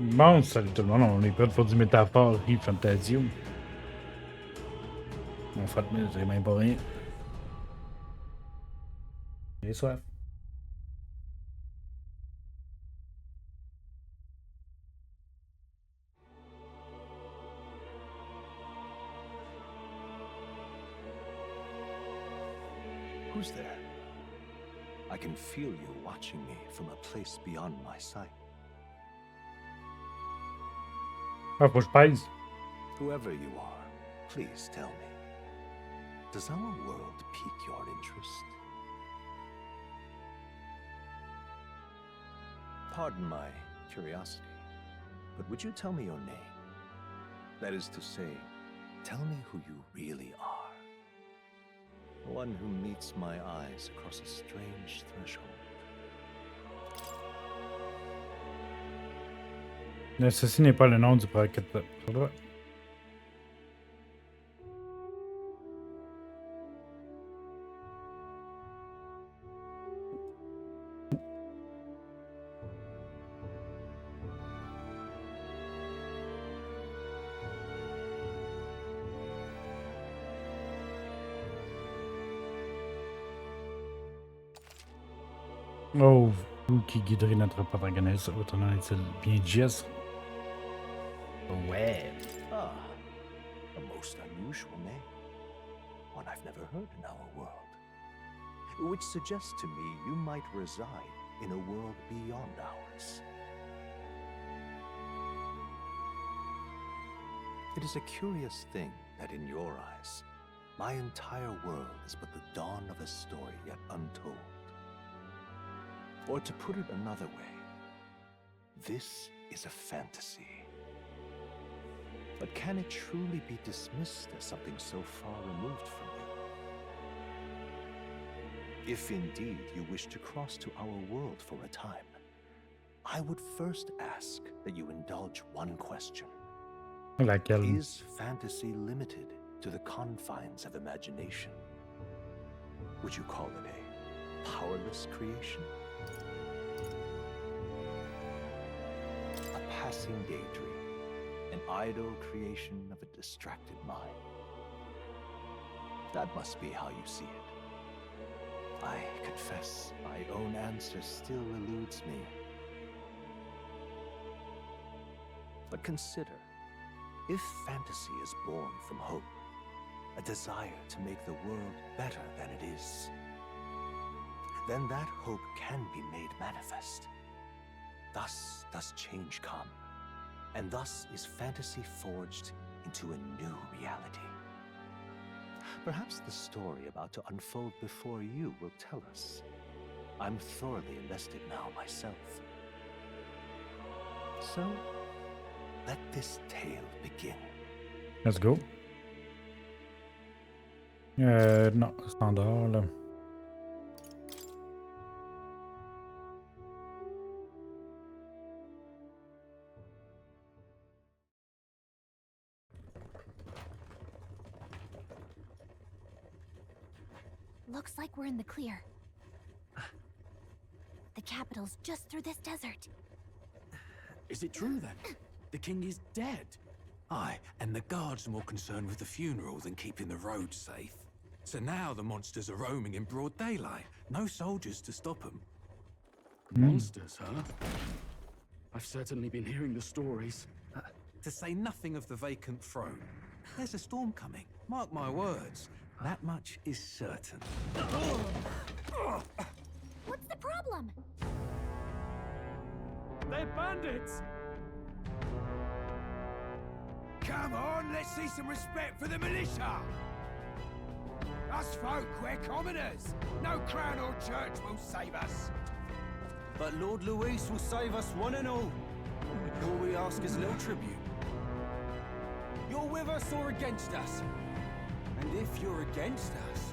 Bon, salut tout le monde, on est prêt pour du métaphore ReFantazio. Mon frère, j'ai même pas rien. J'ai soif. Who's there? I can feel you watching me from a place beyond my sight. Ah, faut que je pèse. Whoever you are, please tell me. Does our world pique your interest? Pardon my curiosity, but would you tell me your name? That is to say, tell me who you really are. One who meets my eyes across a strange threshold. Ceci n'est pas le nom du prophète. Oh, vous qui guiderez notre protagoniste, votre nom est-il bien Jess? Ouais. Ah, a most unusual name. One I've never heard in our world. Which suggests to me you might reside in a world beyond ours. It is a curious thing that in your eyes, my entire world is but the dawn of a story yet untold. Or to put it another way, this is a fantasy. But can it truly be dismissed as something so far removed from you? If indeed you wish to cross to our world for a time, I would first ask that you indulge one question. Laquelle? Is fantasy limited to the confines of imagination? Would you call it a powerless creation? A passing daydream, an idle creation of a distracted mind. That must be how you see it. I confess my own answer still eludes me. But consider, if fantasy is born from hope, a desire to make the world better than it is, then that hope can be made manifest. Thus does change come, and thus is fantasy forged into a new reality. Perhaps the story about to unfold before you will tell us. I'm thoroughly invested now myself. So, let this tale begin. Let's go. Non, standard, là. Looks like we're in the clear. The capital's just through this desert. Is it true then? The king is dead? Aye, and the guards are more concerned with the funeral than keeping the roads safe. So now the monsters are roaming in broad daylight. No soldiers to stop them. Monsters, huh? I've certainly been hearing the stories. To say nothing of the vacant throne. There's a storm coming, mark my words. That much is certain. What's the problem? They're bandits! Come on, let's see some respect for the militia! Us folk, we're commoners. No crown or church will save us. But Lord Luis will save us one and all. All we ask is a little tribute. You're with us or against us? And if you're against us...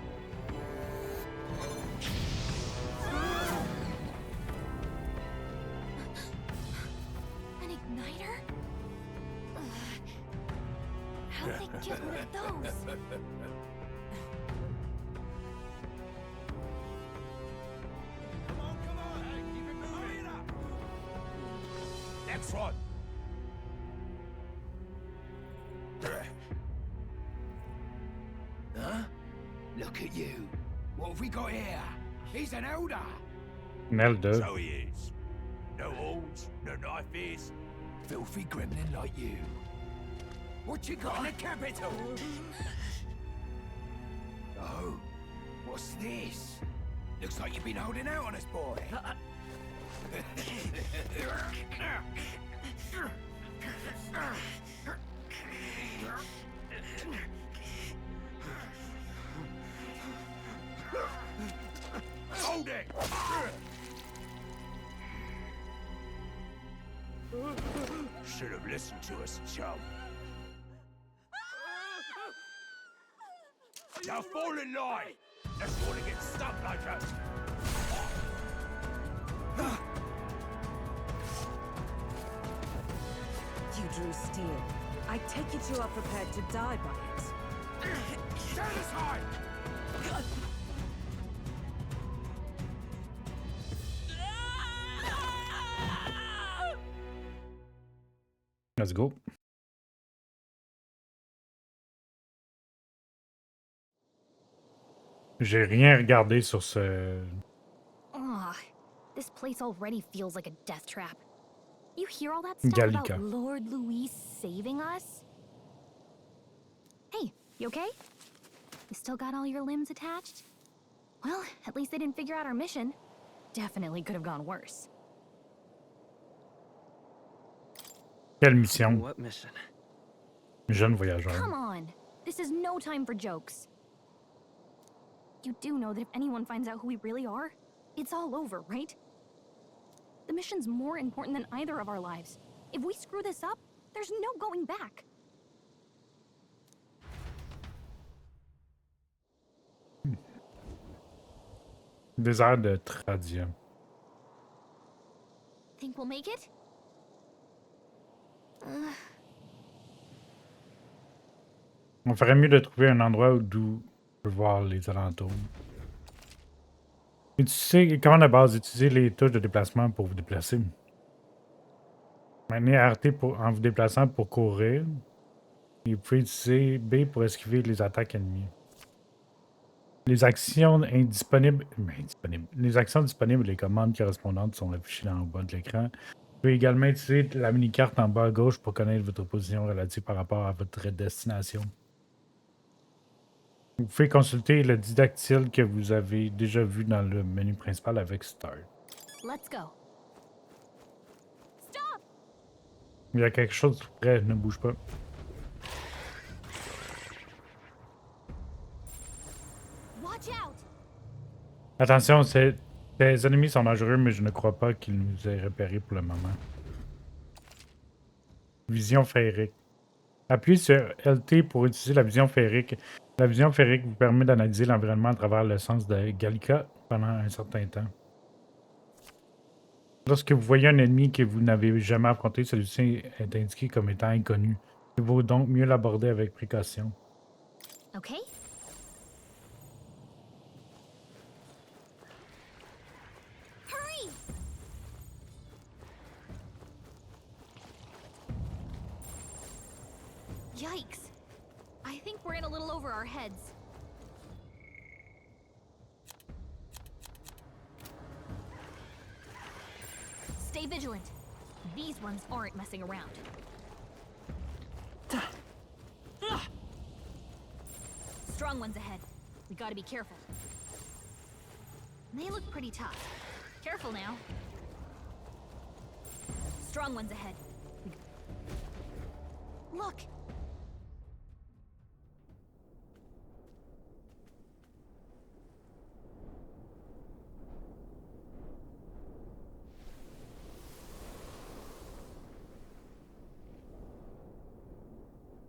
An igniter? How'd they get rid of those? Come on, keep it moving up. Next one. Huh? Look at you. What have we got here? He's an elder. Nelda. So he is. No horns, no knife ears. Filthy gremlin like you. What you got in the capital? Oh, what's this? Looks like you've been holding out on us, boy. Hold it! Should have listened to us, chum. Now fall in line! Let's want to get stuck like us! You drew steel. I take it you are prepared to die by it. Stand aside! Let's go. J'ai rien regardé sur ce... Ugh, this place already feels like a death trap. You hear all that stuff Gallica. about Lord Louis saving us? Hey, you okay? You still got all your limbs attached? Well, at least they didn't figure out our mission. Definitely could have gone worse. Quelle mission? What mission? Jeune voyageur. Come on, this is no time for jokes. You do know that if anyone finds out who we really are, it's all over, right? The mission's more important than either of our lives. If we screw this up, there's no going back. Désert de Tradia. Think we'll make it? On ferait mieux de trouver un endroit d'où on peut voir les alentours. Utilisez, comment de base, utilisez les touches de déplacement pour vous déplacer. Maintenez RT en vous déplaçant pour courir. Et vous pouvez utiliser B pour esquiver les attaques ennemies. Les actions indisponibles, les actions disponibles et les commandes correspondantes sont affichées dans le bas de l'écran. Vous pouvez également utiliser la mini-carte en bas à gauche pour connaître votre position relative par rapport à votre destination. Vous pouvez consulter le didactyle que vous avez déjà vu dans le menu principal avec Start. Let's go. Stop! Il y a quelque chose tout près, ne bouge pas. Watch out! Attention, ces ennemis sont dangereux, mais je ne crois pas qu'ils nous aient repérés pour le moment. Vision féerique. Appuyez sur LT pour utiliser la vision féerique. La vision féerique vous permet d'analyser l'environnement à travers le sens de Gallica pendant un certain temps. Lorsque vous voyez un ennemi que vous n'avez jamais affronté, celui-ci est indiqué comme étant inconnu. Il vaut donc mieux l'aborder avec précaution. Okay. Hurry! Yikes. I think we're in a little over our heads. Stay vigilant. These ones aren't messing around. Strong ones ahead. We gotta be careful. They look pretty tough. Careful now. Strong ones ahead. Look!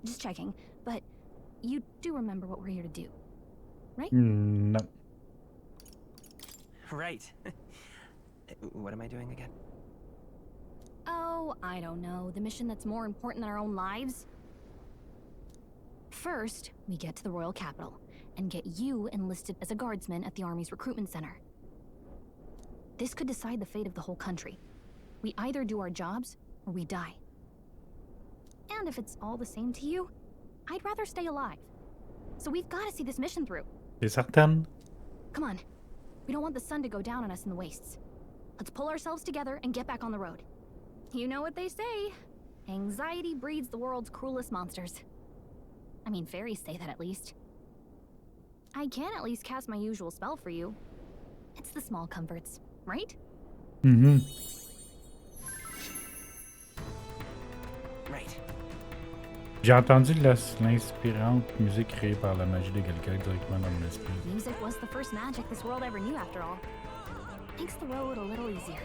Just checking, but you do remember what we're here to do, right? No. Right. What am I doing again? Oh, I don't know. The mission that's more important than our own lives? First, we get to the royal capital and get you enlisted as a guardsman at the army's recruitment center. This could decide the fate of the whole country. We either do our jobs or we die. And if it's all the same to you, I'd rather stay alive. So we've got to see this mission through. T'es certaine? Come on. We don't want the sun to go down on us in the wastes. Let's pull ourselves together and get back on the road. You know what they say. Anxiety breeds the world's cruelest monsters. I mean, fairies say that at least. I can at least cast my usual spell for you. It's the small comforts, right? Mhm. Right. J'ai entendu l'inspirante musique créée par la magie de quelqu'un directement dans mon esprit. Music was the first magic this world ever knew, after all. Makes the road a little easier.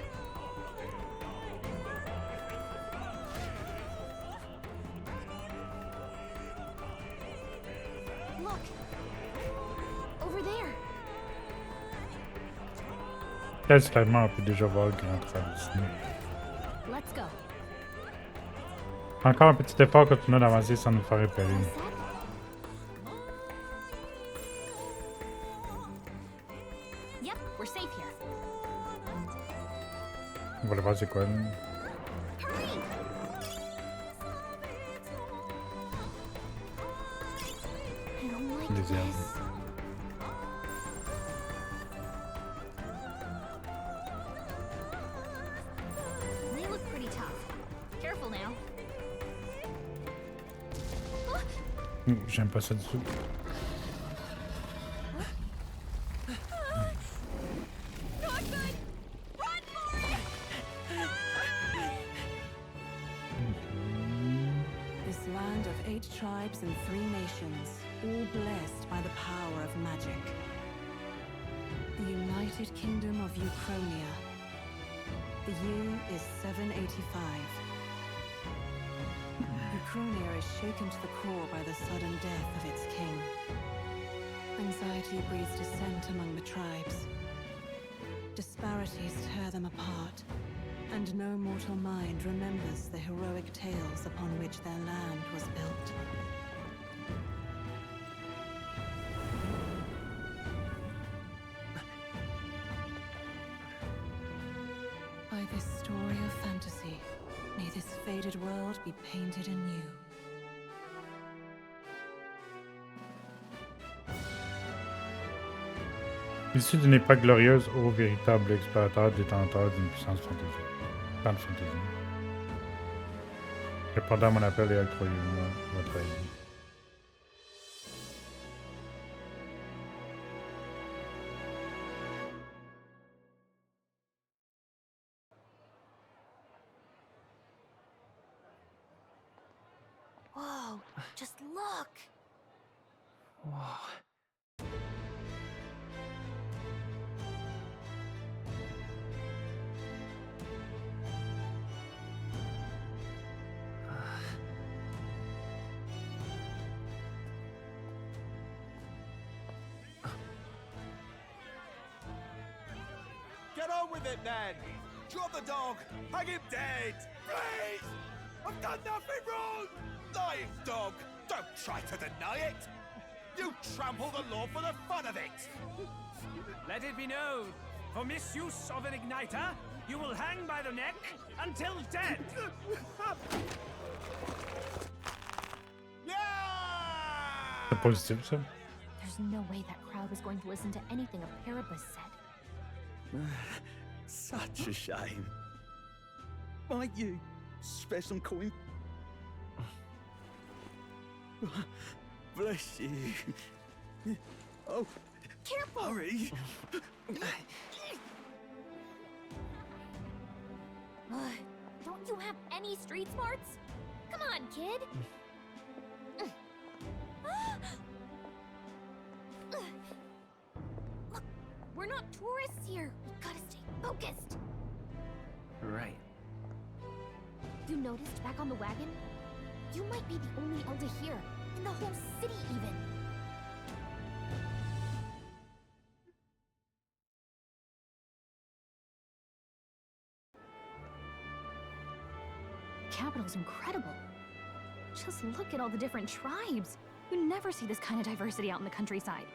Look! Over there! Peut-être seulement on peut déjà voir le grand travestis. Let's go. Encore un petit effort, continuons d'avancer sans nous faire repérer. All set? Yep, we're safe here. On va aller voir c'est quoi là. Hurry! I don't like Les herbes. this. They look pretty tough. Careful now. J'aime pas ça du tout. Not good! Run for it! This land of 8 tribes and 3 nations, all blessed by the power of magic. The United Kingdom of Uchronia. The year is 785. Uchronia is shaken to the core by the sudden death of its king. Anxiety breeds dissent among the tribes. Disparities tear them apart, and no mortal mind remembers the heroic tales upon which their land was built. By this story of fantasy, may this faded world be painted anew. Issu d'une époque glorieuse, ô véritable explorateur détenteur d'une puissance fantaisie. Répondant à mon appel et octroyez-moi votre aide. Whoa, just look! Whoa. Get on with it then! Drop the dog! Hang him dead! Please! I've done nothing wrong! Lying dog! Don't try to deny it! You trample the law for the fun of it! Let it be known, for misuse of an igniter, you will hang by the neck until dead. Yeah! C'est positif ça? There's no way that crowd was going to listen to anything a Parabus said. Such a shame. Might you spare some coin? Bless you. Oh, Careful! hurry. Don't you have any street smarts? Come on, kid! Look, we're not tourists here. We gotta stay focused. Right. You noticed back on the wagon? You might be the only elder here, in the whole city even. The capital's incredible. Just look at all the different tribes. You never see this kind of diversity out in the countryside.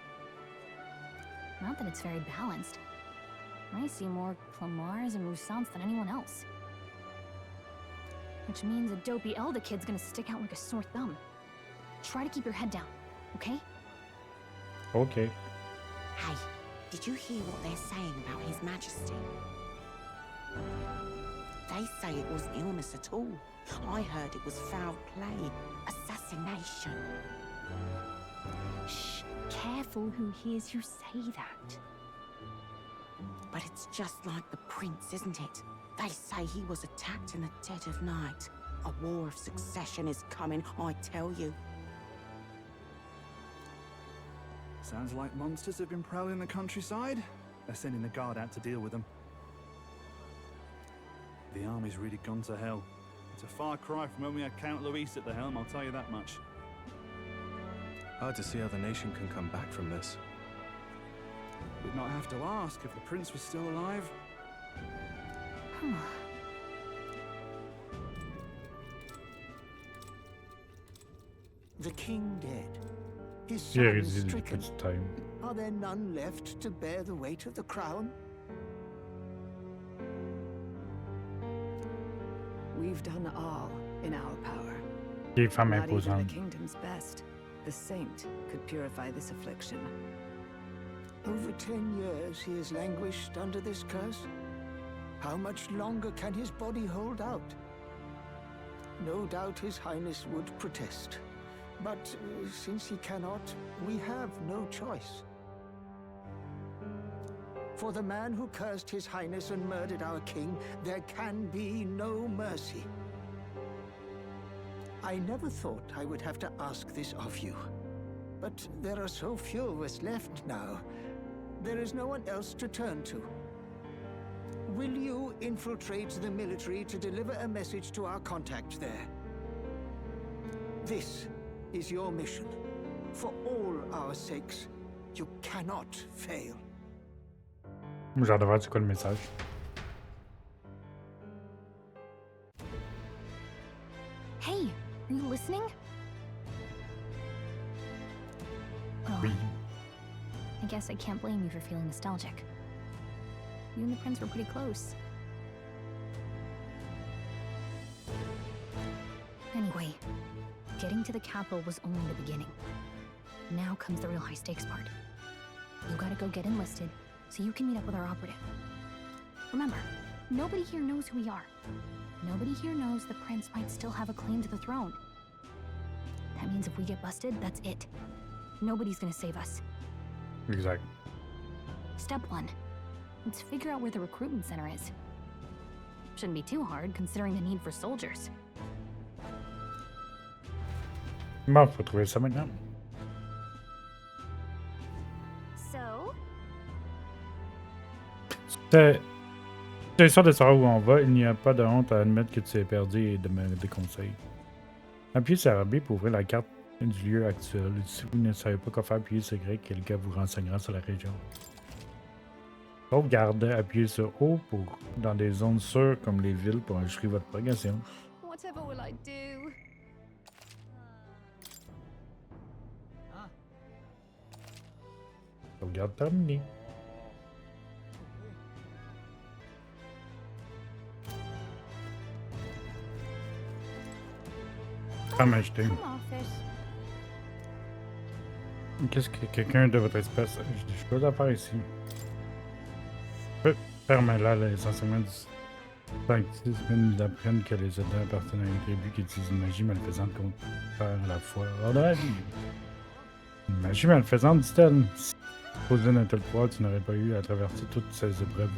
Not that it's very balanced. I see more Clamars and Roussants than anyone else. Which means a dopey Elda kid's gonna stick out like a sore thumb. try to keep your head down, okay? Okay. Hey, did you hear what they're saying about His Majesty? They say it wasn't illness at all. I heard it was foul play, assassination. Shh, careful who hears you say that. But it's just like the prince, isn't it? They say he was attacked in the dead of night. A war of succession is coming, I tell you. Sounds like monsters have been prowling the countryside. They're sending the guard out to deal with them. The army's really gone to hell. It's a far cry from when we had Count Luis at the helm, I'll tell you that much. Hard to see how the nation can come back from this. We'd not have to ask if the prince was still alive. The king dead. His J'ai son réduit le stricken. petit time. Are there none left to bear the weight of the crown? We've done all in our power. Les femmes Not even the imposantes. kingdom's best, the saint, could purify this affliction. Over 10 years he has languished under this curse. How much longer can his body hold out? No doubt His Highness would protest. But since he cannot, we have no choice. For the man who cursed His Highness and murdered our king, there can be no mercy. I never thought I would have to ask this of you. But there are so few of us left now. There is no one else to turn to. Will you infiltrate the military to deliver a message to our contact there? This is your mission. For all our sakes, you cannot fail. J'ai hâte de voir c'est quoi le message. Hey, are you listening? Oh, Oui. I guess I can't blame you for feeling nostalgic. You and the prince were pretty close. Anyway, getting to the capital was only the beginning. Now comes the real high-stakes part. You gotta go get enlisted, so you can meet up with our operative. Remember, nobody here knows who we are. Nobody here knows the prince might still have a claim to the throne. That means if we get busted, that's it. Nobody's gonna save us. Exact. Step 1. Let's figure out where the recruitment center is. Shouldn't be too hard, considering the need for soldiers. Bon, faut trouver ça maintenant. So? T'es sûr de savoir où on va, il n'y a pas de honte à admettre que tu es perdu et de me déconseiller. Appuyez sur RB pour ouvrir la carte du lieu actuel. Si vous ne savez pas quoi faire, appuyez sur Y, quelqu'un vous renseignera sur la région. Sauvegarde, appuyez sur O pour dans des zones sûres comme les villes pour enregistrer votre progression. Whatever will I do? Sauvegarde terminée. Ah, m'acheter. Qu'est-ce que quelqu'un de votre espèce... Je peux la faire ici. Ferme-la, l'essentiellement du sanctisme nous apprennent que les soldats appartiennent à une tribu qui utilise une magie malfaisante contre faire la foi hors de la vie. Une magie malfaisante, dit-elle. Si tu posais d'un tel pouvoir, tu n'aurais pas eu à traverser toutes ces épreuves.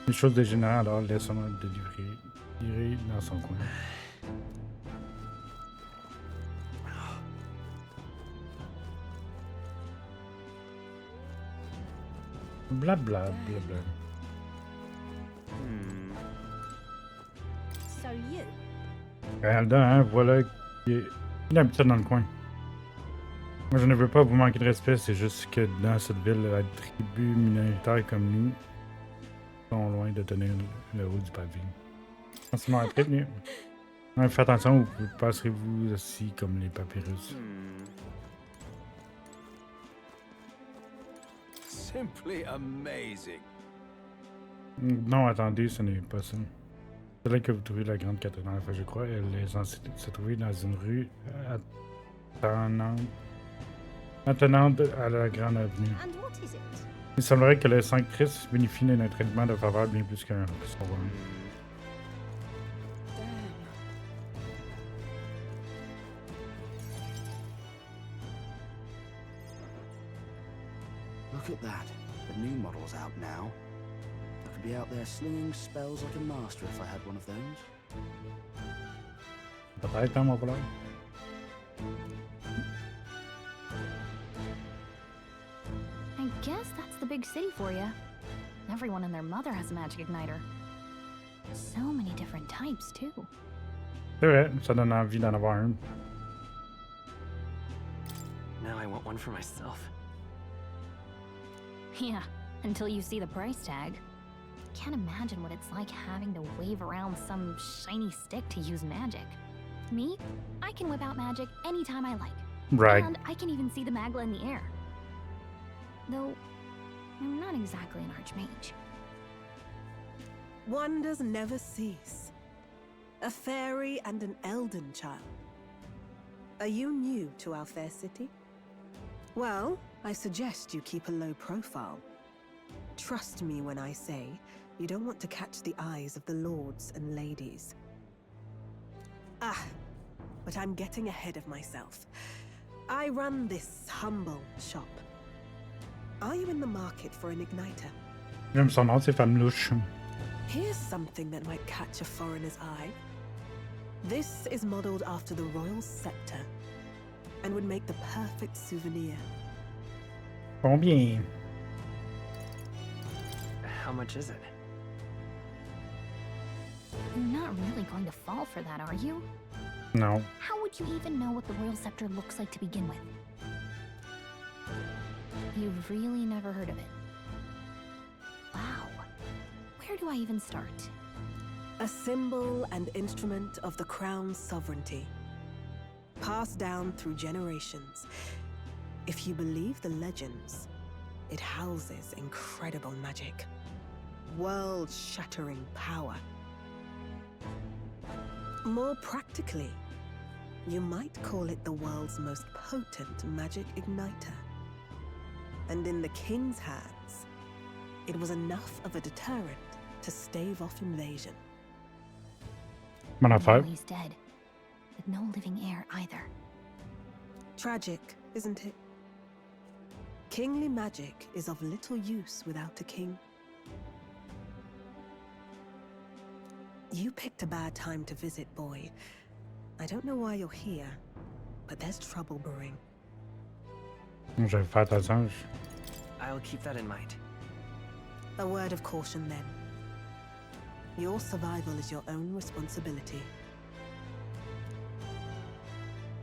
Les choses dégénèrent, alors laissons-le délivrer dans son coin. Blabla, blabla. So you? Alda, hein, voilà qui est inhabituel dans le coin. Moi, je ne veux pas vous manquer de respect, c'est juste que dans cette ville, la tribu minoritaire comme nous sont loin de tenir le haut du pavé. Merci à bienvenue. Ouais, faites attention, vous passerez-vous aussi comme les papyrus. Simply amazing. Non, attendez, ce n'est pas ça. C'est là que vous trouvez la grande cathédrale. Enfin, je crois elle est censée se trouver dans une rue Attenante à la grande avenue. And what is it? Il semblerait que le sanctrice bénéficie d'un traitement de faveur bien plus qu'un sauveur. Look at that. The new model's out now. I could be out there slinging spells like a master if I had one of those. Peut-être, hein, mon voleur? I guess that's the big city for you. Everyone and their mother has a magic igniter. So many different types, too. C'est vrai, ça donne envie d'en avoir un. Now I want one for myself. Yeah, until you see the price tag. Can't imagine what it's like having to wave around some shiny stick to use magic. Me? I can whip out magic anytime I like. Right. And I can even see the magla in the air. Though, I'm not exactly an archmage. Wonders never cease. A fairy and an elden child. Are you new to our fair city? Well, I suggest you keep a low profile. Trust me when I say you don't want to catch the eyes of the lords and ladies. Ah, but I'm getting ahead of myself. I run this humble shop. Are you in the market for an igniter? J'aime son nom, c'est Femme Louche. Here's something that might catch a foreigner's eye. This is modeled after the royal scepter and would make the perfect souvenir. Combien? How much is it? You're not really going to fall for that, are you? No. How would you even know what the royal scepter looks like to begin with? You've really never heard of it. Wow. Where do I even start? A symbol and instrument of the crown's sovereignty. Passed down through generations. If you believe the legends, it houses incredible magic. World-shattering power. More practically, you might call it the world's most potent magic igniter. And in the king's hands, it was enough of a deterrent to stave off invasion. Mon affaire. He's dead, with no living heir either. Tragic, isn't it? Kingly magic is of little use without a king. You picked a bad time to visit, boy. I don't know why you're here, but there's trouble brewing. Je vais faire attention. I'll keep that in mind. A word of caution then. Your survival is your own responsibility.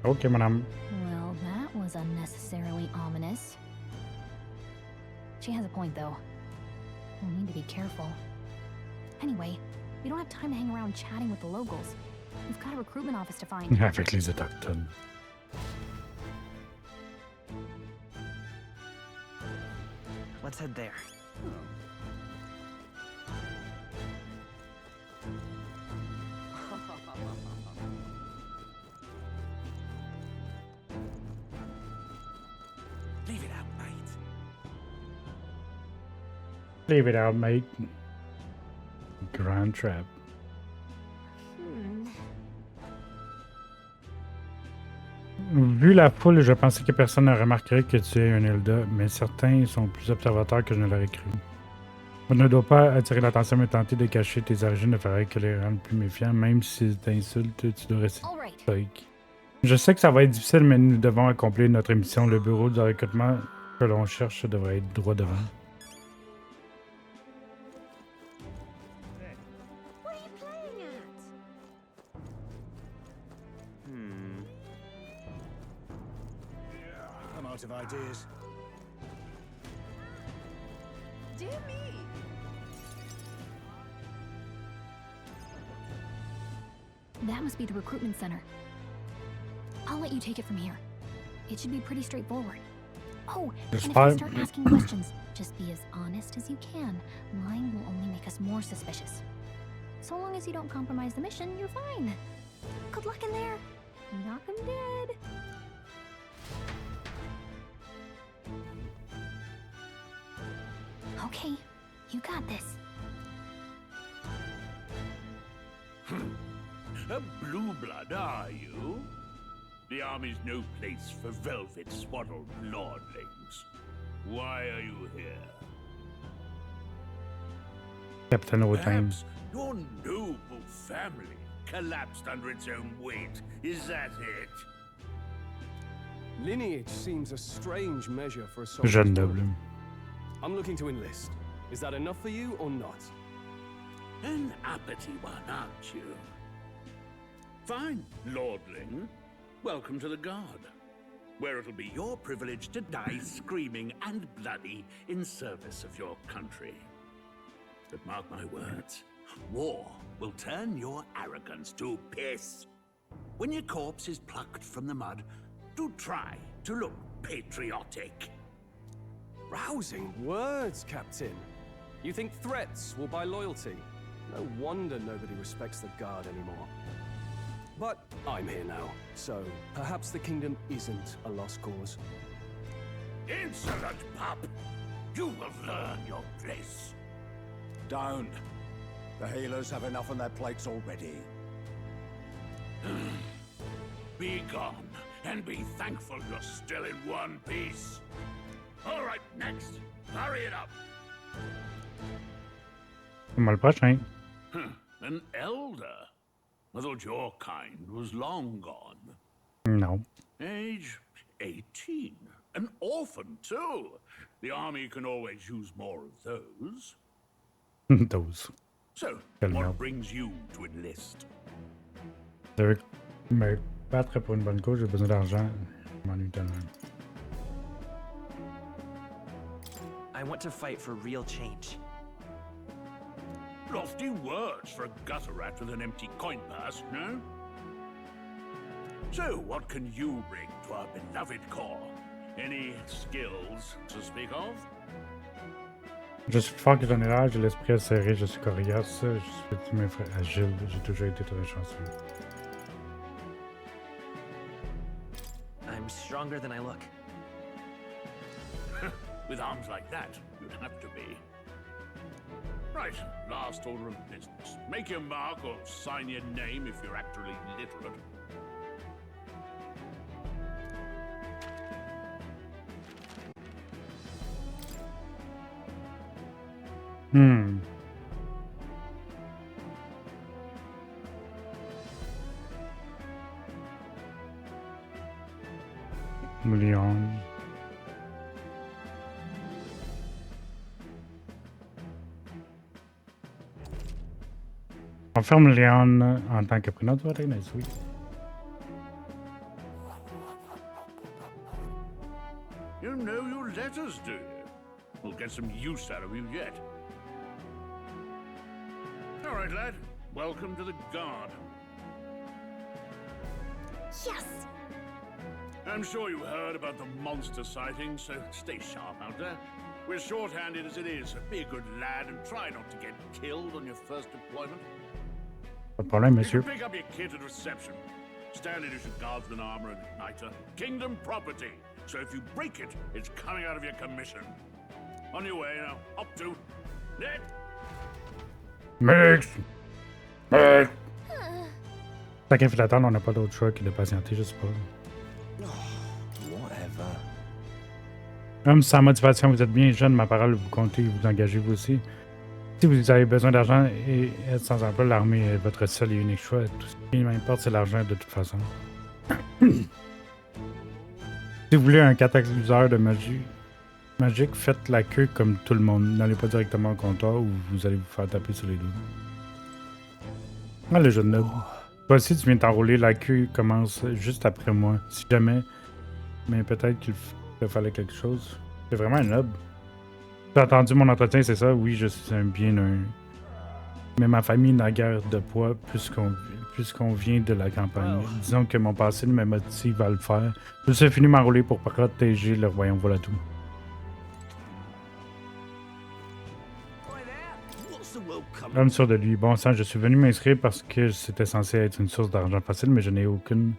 Ok, madame. Well, that was unnecessarily ominous. She has a point, though. We'll need to be careful. Anyway, we don't have time to hang around chatting with the locals. We've got a recruitment office to find. Avec les autochtones. Let's head there. Leave it out, mate. Leave it out, mate. Grand trap. Vu la foule, je pensais que personne ne remarquerait que tu es un Elda, mais certains sont plus observateurs que je ne l'aurais cru. On ne doit pas attirer l'attention mais tenter de cacher tes origines ne ferait que les rendre plus méfiants, même si t'insultes, tu dois rester stoïque. Je sais que ça va être difficile, mais nous devons accomplir notre mission. Le bureau de recrutement que l'on cherche devrait être droit devant. What are you playing at? I'm out of ideas. Dear me! That must be the recruitment center. I'll let you take it from here. It should be pretty straightforward. Oh, and if you start asking questions, just be as honest as you can. Lying will only make us more suspicious. So long as you don't compromise the mission, you're fine. Good luck in there. Knock 'em dead. Okay, you got this. A blue blood, are you? The army's no place for velvet-swaddled lordlings. Why are you here? Captain Rotin. Perhaps your noble family collapsed under its own weight. Is that it? Lineage seems a strange measure for a soldier. Jeune noble. I'm looking to enlist. Is that enough for you or not? An uppity one, aren't you? Fine, lordling. Welcome to the Guard, where it'll be your privilege to die screaming and bloody in service of your country. But mark my words, war will turn your arrogance to piss. When your corpse is plucked from the mud, do try to look patriotic. Rousing words, Captain. You think threats will buy loyalty? No wonder nobody respects the Guard anymore. But I'm here now, so perhaps the kingdom isn't a lost cause. Insolent pup! You will learn your place. Don't. The healers have enough on their plates already. Be gone, and be thankful you're still in one piece. All right, next. Hurry it up. Le prochain. An elder? I thought your kind was long gone. No. Age 18. An orphan, too. The army can always use more of those. Those. So, Tellement. what brings you to enlist? Je veux me battre pour une bonne cause, j'ai besoin d'argent. Je m'ennuie tellement. I want to fight for real change. Lofty words for a gutter rat with an empty coin purse, no? So, what can you bring to our beloved corps? Any skills to speak of? Je suis fort que général, j'ai l'esprit serré, je suis coriace, je suis humain agile, j'ai toujours été très chanceux. I'm stronger than I look. With arms like that, you'd have to be. Right, last order of business. Make your mark or sign your name if you're actually literate. Lion. On ferme Léon en tant que prénom de votre aînesse, oui. You know your letters, do you? We'll get some use out of you yet. All right, lad. Welcome to the Guard. Yes! I'm sure you heard about the monster sightings, so stay sharp out there. We're short-handed as it is, so be a good lad and try not to get killed on your first deployment. Pas de problème, You monsieur. can pick up your kit at reception. Standard issue guardsman armor and igniter. Kingdom property. So if you break it, it's coming out of your commission. On your way now. Up to... Net! Mix! Mix! Tant qu'à fait attendre, on n'a pas d'autre choix que de patienter, je suppose. Whatever. Homme sans motivation, vous êtes bien jeune, ma parole, vous comptez, vous engagez vous aussi. Si vous avez besoin d'argent et être sans emploi, l'armée est votre seul et unique choix. Tout ce qui m'importe, c'est l'argent de toute façon. Si vous voulez un catalyseur de magique, faites la queue comme tout le monde. N'allez pas directement au comptoir ou vous allez vous faire taper sur les doigts. Ah, le jeune noble. Toi aussi, tu viens t'enrouler, la queue commence juste après moi. Si jamais, mais peut-être qu'il te fallait quelque chose. C'est vraiment un noble. Tu as entendu mon entretien, c'est ça? Oui, je suis un bien un. Mais ma famille n'a guère de poids puisqu'on vient de la campagne. Disons que mon passé me motive à le faire. Je suis fini m'enrouler pour protéger le royaume, voilà tout. Homme sûr de lui. Bon sang, je suis venu m'inscrire parce que c'était censé être une source d'argent facile, mais je n'ai aucune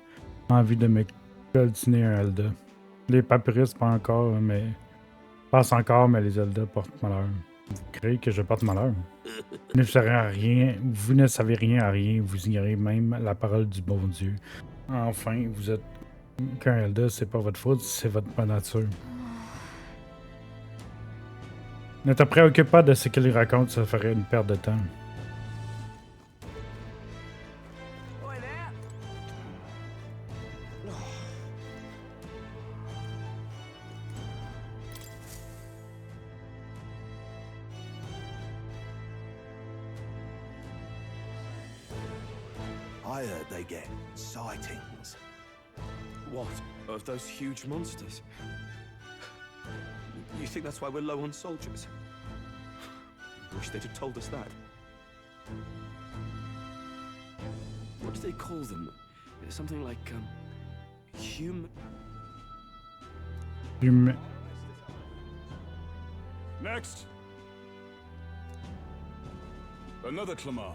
envie de me coltiner un Elda. Les papyrus passent encore, mais les Elda portent malheur. Vous créez que je porte malheur. Vous ne savez rien à rien, vous ignorez même la parole du bon Dieu. Enfin, vous êtes qu'un Elda, c'est pas votre faute, c'est votre nature. Ne te préoccupe pas de ce qu'il raconte, ça ferait une perte de temps. I heard they get sightings. What? Of those huge monsters? You think that's why we're low on soldiers? Wish they'd have told us that. What do they call them? Something like, Next! Another Clamar.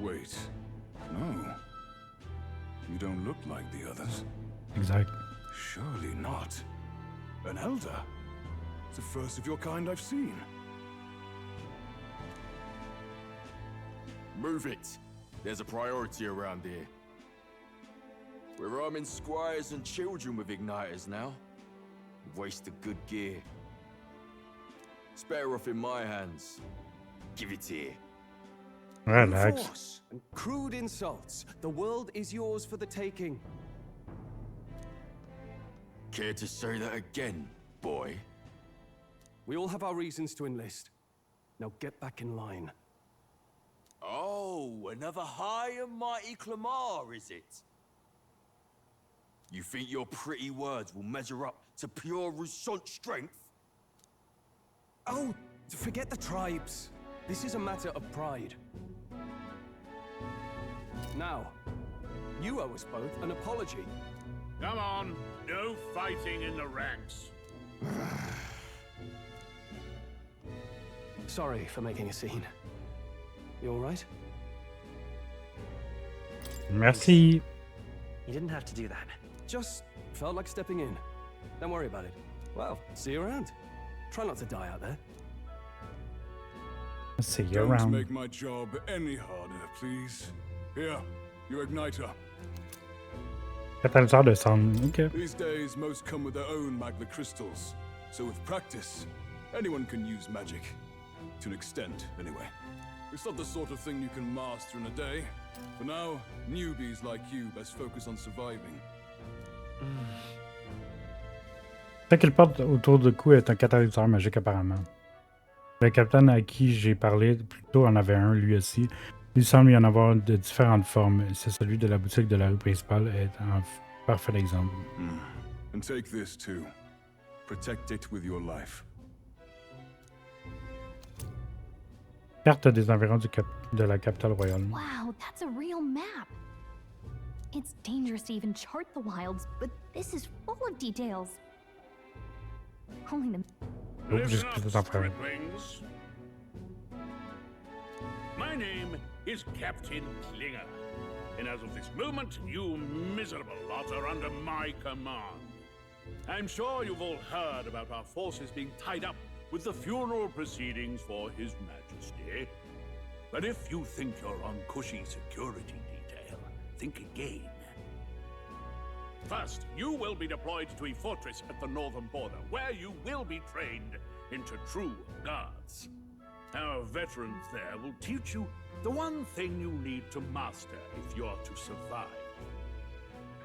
Wait, no. You don't look like the others. Exact. Surely not. An elder? It's the first of your kind I've seen. Move it. There's a priority around here. We're arming squires and children with igniters now. Waste of good gear. It's better off in my hands. Give it here. Relax. Force and crude insults. The world is yours for the taking. Care to say that again, boy? We all have our reasons to enlist. Now get back in line. Oh, another high and mighty Clamar, is it? You think your pretty words will measure up to pure Roussant strength? Oh, forget the tribes. This is a matter of pride. Now, you owe us both an apology. Come on, no fighting in the ranks. Sorry for making a scene. You all right? Merci. You didn't have to do that. Just felt like stepping in. Don't worry about it. Well, see you around. Try not to die out there. See you Don't around. make my job any harder, please. Here, your igniter. Catalyseur de sang. Ok. These days, most come with their own magna crystals. So with practice, anyone can use magic. To an extent, anyway. It's not the sort of thing you can master in a day. For now, newbies like you best focus on surviving. Ce qu'il porte autour du cou est un catalyseur magique apparemment. Le capitaine à qui j'ai parlé plus tôt en avait un lui aussi. Il semble y en avoir de différentes formes. C'est celui de la boutique de la rue principale est un parfait exemple. And take this too. Protect it with your life. Carte des environs de la capitale royale. Wow, that's a real map. It's dangerous to even chart the wilds, but this is full of details. Only the... Listen up, striplings. My name is Captain Klinger, and as of this moment, you miserable lot are under my command. I'm sure you've all heard about our forces being tied up with the funeral proceedings for His Majesty. But if you think you're on cushy security detail, think again. First, you will be deployed to a fortress at the northern border, where you will be trained into true guards. Our veterans there will teach you the one thing you need to master if you're to survive.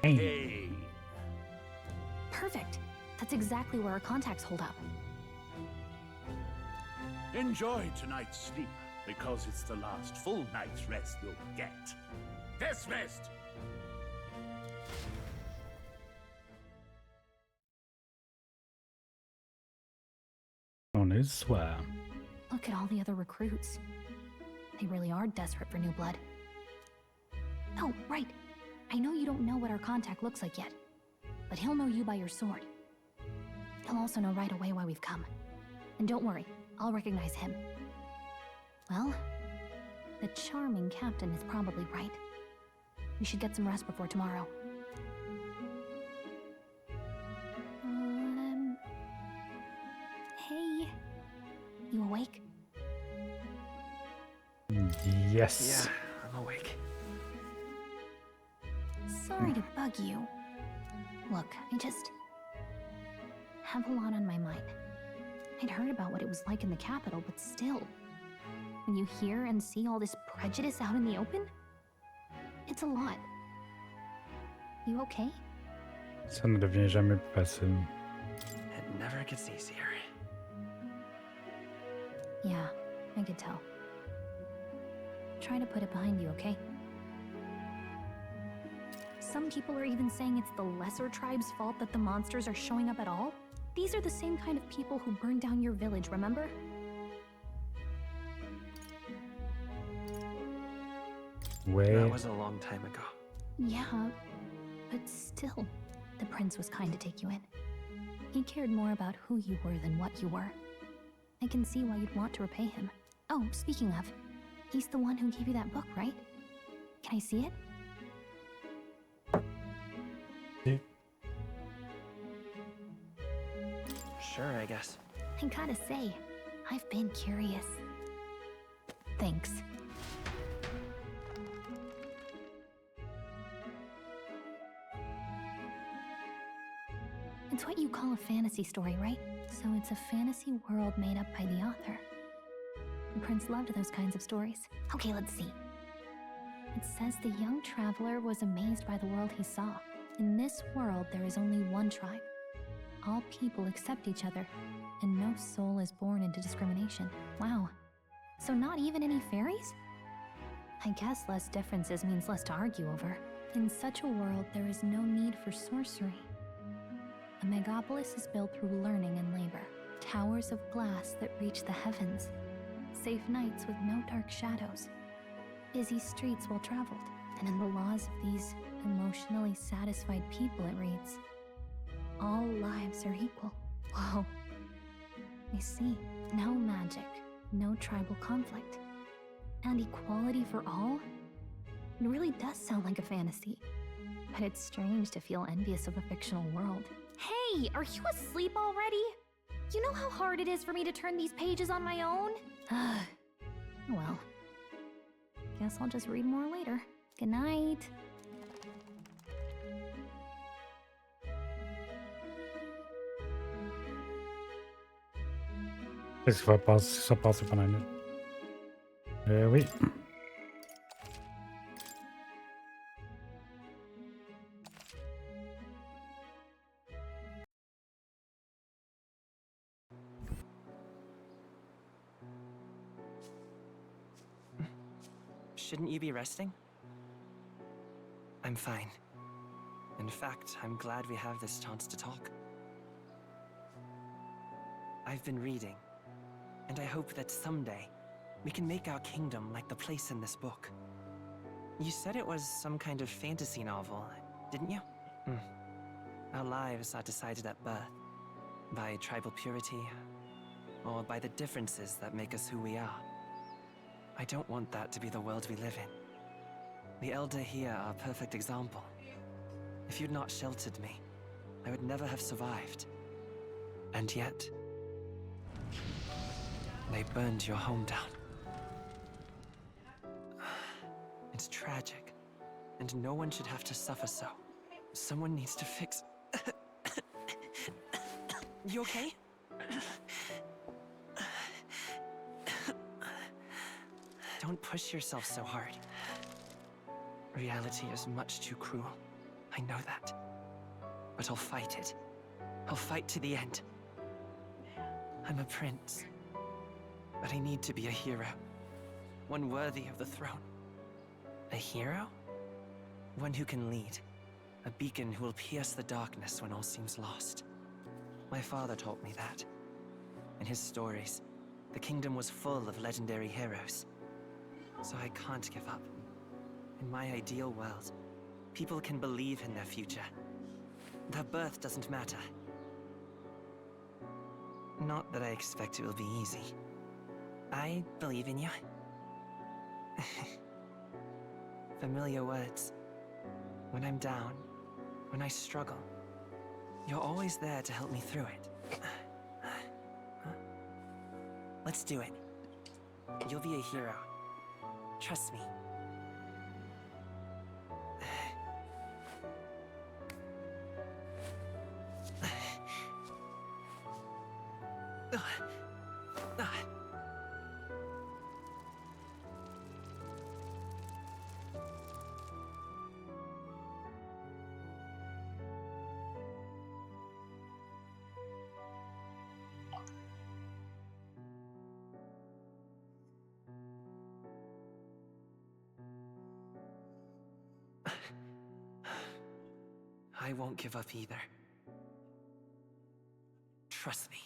Pain. Perfect. That's exactly where our contacts hold up. Enjoy tonight's sleep, because it's the last full night's rest you'll get. Dismissed! On est soit. Look at all the other recruits. They really are desperate for new blood. Oh, right. I know you don't know what our contact looks like yet, but he'll know you by your sword. He'll also know right away why we've come. And don't worry, I'll recognize him. Well, the charming captain is probably right. We should get some rest before tomorrow. Hey, you awake? Yes. Yeah, I'm awake. Sorry to bug you. Look, I just have a lot on my mind. I'd heard about what it was like in the capital, but still, when you hear and see all this prejudice out in the open, it's a lot. You okay? Ça ne devient jamais plus facile. It never gets easier. Yeah, I could tell. Try to put it behind you, okay? Some people are even saying it's the lesser tribe's fault that the monsters are showing up at all. These are the same kind of people who burned down your village, remember? Ouais. That was a long time ago. Yeah, but still, the prince was kind to take you in. He cared more about who you were than what you were. I can see why you'd want to repay him. Oh, speaking of, he's the one who gave you that book, right? Can I see it? Yeah. Sure, I guess. I gotta say, I've been curious. Thanks. It's what you call a fantasy story, right? So it's a fantasy world made up by the author. The prince loved those kinds of stories. Okay, let's see. It says the young traveler was amazed by the world he saw. In this world, there is only one tribe. All people accept each other, and no soul is born into discrimination. Wow. So not even any fairies? I guess less differences means less to argue over. In such a world, there is no need for sorcery. A megapolis is built through learning and labor. Towers of glass that reach the heavens. Safe nights with no dark shadows. Busy streets well traveled. And in the laws of these emotionally satisfied people, it reads, all lives are equal. Whoa. I see. No magic, no tribal conflict. And equality for all? It really does sound like a fantasy. But it's strange to feel envious of a fictional world. Hey, are you asleep already? You know how hard it is for me to turn these pages on my own? Well, guess I'll just read more later. Good night. Qu'est-ce qui va se passer pendant la nuit? Oui. Shouldn't you be resting? I'm fine. In fact, I'm glad we have this chance to talk. I've been reading, and I hope that someday we can make our kingdom like the place in this book. You said it was some kind of fantasy novel, didn't you? Our lives are decided at birth, by tribal purity, or by the differences that make us who we are. I don't want that to be the world we live in. The Elder here are a perfect example. If you'd not sheltered me, I would never have survived. And yet, they burned your home down. It's tragic, and no one should have to suffer so. Someone needs to fix... You okay? Don't push yourself so hard. Reality is much too cruel. I know that. But I'll fight it. I'll fight to the end. I'm a prince. But I need to be a hero. One worthy of the throne. A hero? One who can lead. A beacon who will pierce the darkness when all seems lost. My father taught me that. In his stories, the kingdom was full of legendary heroes. So I can't give up. In my ideal world, people can believe in their future. Their birth doesn't matter. Not that I expect it will be easy. I believe in you. Familiar words. When I'm down, when I struggle, you're always there to help me through it. Let's do it. You'll be a hero. Trust me. I won't give up either. Trust me.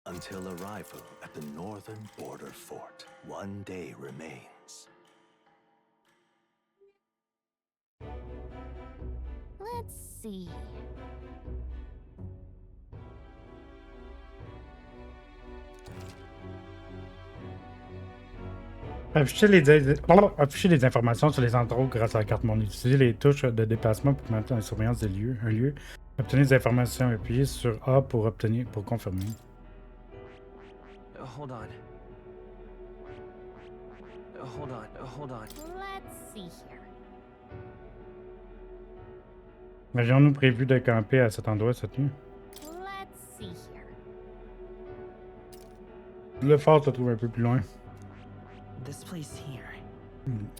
Until arrival at the northern border fort, one day remains. Let's see. Afficher les informations sur les endroits grâce à la carte monde. Utiliser les touches de déplacement pour maintenir la surveillance des lieux. Un lieu. Obtenir des informations. Appuyez sur A pour confirmer. Hold on. Hold on. Let's see here. Avions-nous prévu de camper à cet endroit cette nuit? Let's see here. Le fort se trouve un peu plus loin. This place here.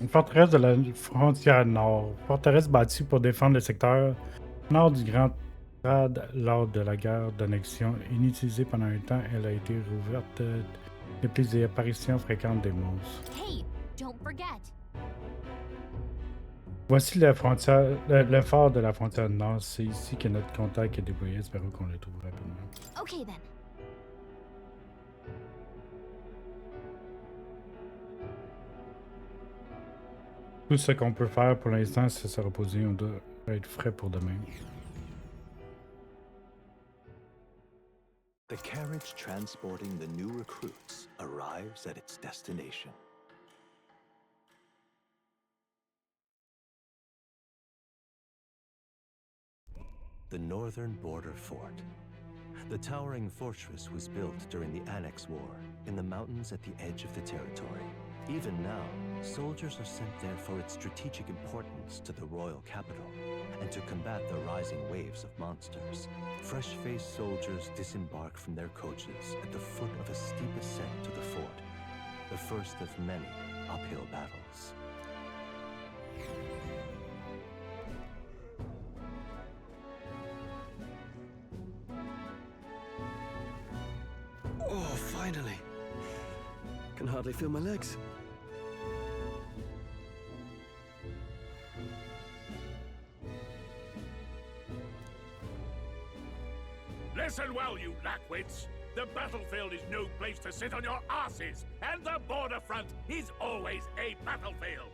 Une forteresse de la frontière nord. Forteresse bâtie pour défendre le secteur nord du Grand Trad lors de la guerre d'annexion. Inutilisée pendant un temps, elle a été rouverte depuis des apparitions fréquentes des monstres. Hey, don't forget. Voici la frontière, le fort de la frontière nord. C'est ici que notre contact est déployé. Espérons qu'on le trouve rapidement. Okay then. Tout ce qu'on peut faire pour l'instant, c'est se reposer. On doit être frais pour demain. The carriage transporting the new recruits arrives at its destination. The northern border fort. The towering fortress was built during the Annex War in the mountains at the edge of the territory. Even now, soldiers are sent there for its strategic importance to the royal capital and to combat the rising waves of monsters. Fresh-faced soldiers disembark from their coaches at the foot of a steep ascent to the fort, the first of many uphill battles. Oh, finally. Can hardly feel my legs. Listen well, you lackwits. The battlefield is no place to sit on your asses, and the border front is always a battlefield.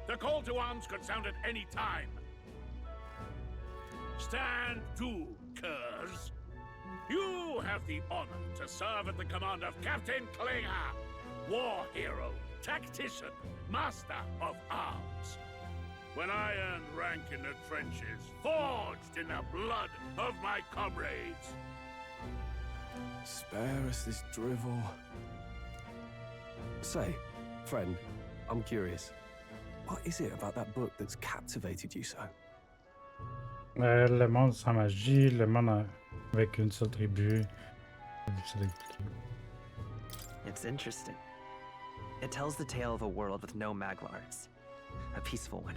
The call to arms could sound at any time. Stand to, curs. You have the honor to serve at the command of Captain Klinger, war hero, tactician, master of arms. When I earned rank in the trenches, forged in the blood of my comrades. Spare us this drivel. Say, friend, I'm curious. What is it about that book that's captivated you so? Le monde sans magie, le monde avec une seule tribu. C'est difficile d'expliquer. It's interesting. It tells the tale of a world with no Maglars. A peaceful one.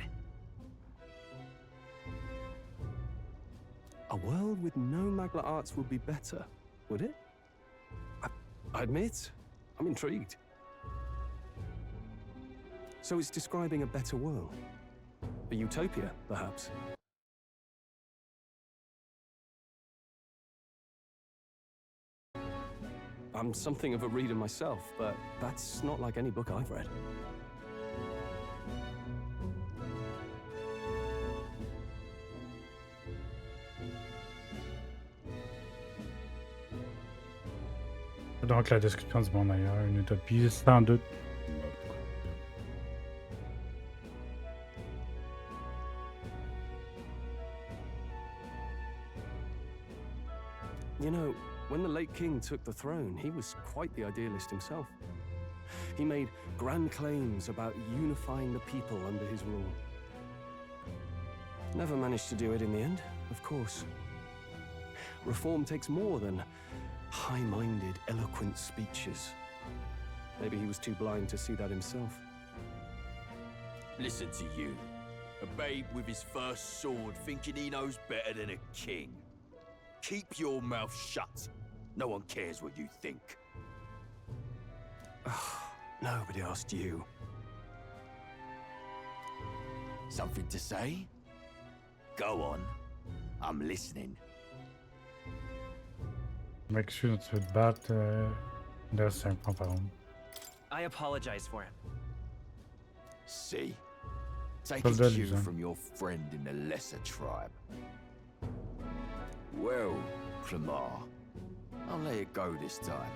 A world with no Magla arts would be better, would it? I admit, I'm intrigued. So it's describing a better world. A utopia, perhaps. I'm something of a reader myself, but that's not like any book I've read. Donc la description du monde ailleurs, une utopie sans doute. You know, when the late king took the throne, he was quite the idealist himself. He made grand claims about unifying the people under his rule. Never managed to do it in the end, of course. Reform takes more than high-minded, eloquent speeches. Maybe he was too blind to see that himself. Listen to you. A babe with his first sword thinking he knows better than a king. Keep your mouth shut. No one cares what you think. Nobody asked you. Something to say? Go on. I'm listening. M'excuse, tu veux te battre. Là, c'est un point par an. I apologize for him. See? Take a cue from your friend in the lesser tribe. Well, Clemar, I'll let it go this time.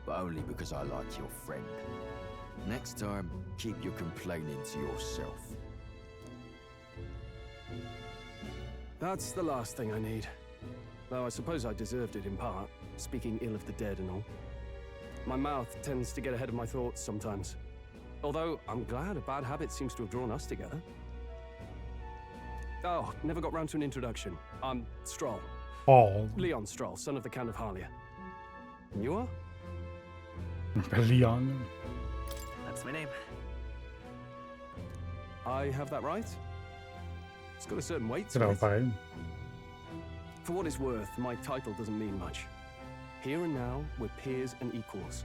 But only because I like your friend. Next time, keep your complaining to yourself. That's the last thing I need. Though I suppose I deserved it in part, speaking ill of the dead and all. My mouth tends to get ahead of my thoughts sometimes. Although, I'm glad a bad habit seems to have drawn us together. Oh, never got round to an introduction. I'm Stroll. Oh. Leon Stroll, son of the Count of Harlia. And you are? Leon. That's my name. I have that right? It's got a certain weight C'est to it. pareil. For what it's worth, my title doesn't mean much. Here and now, we're peers and equals.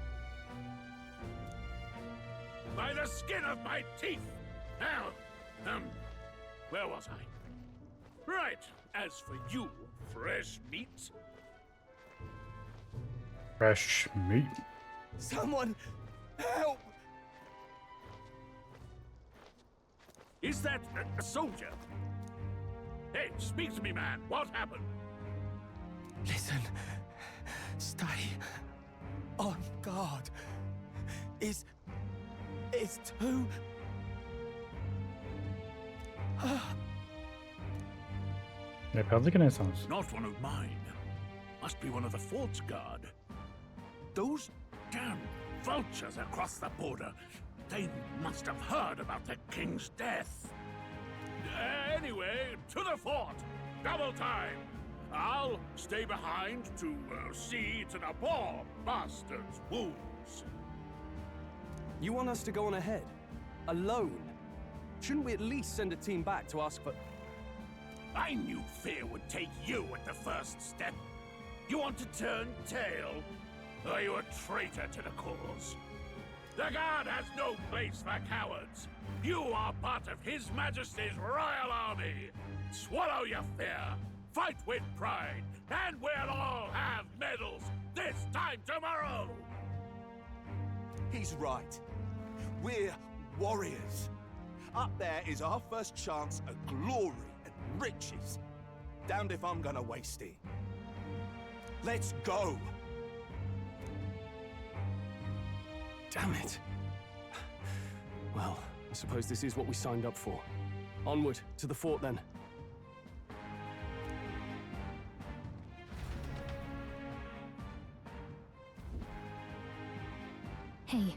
By the skin of my teeth! Now, where was I? Right, as for you, fresh meat. Fresh meat. Someone help! Is that a soldier? Hey, speak to me, man. What happened? Listen. Stay on guard. It's too... Il a perdu connaissance. Not one of mine. Must be one of the fort's guard. Those damn vultures across the border. They must have heard about the king's death. Anyway, to the fort. Double time. I'll stay behind to see to the poor bastard's wounds. You want us to go on ahead? Alone? Shouldn't we at least send a team back to ask for... I knew fear would take you at the first step. You want to turn tail? Are you a traitor to the cause? The Guard has no place for cowards. You are part of His Majesty's Royal Army. Swallow your fear. Fight with pride, and we'll all have medals this time tomorrow! He's right. We're warriors. Up there is our first chance at glory and riches. Damned if I'm gonna waste it. Let's go! Damn it. Well, I suppose this is what we signed up for. Onward, to the fort then. Hey,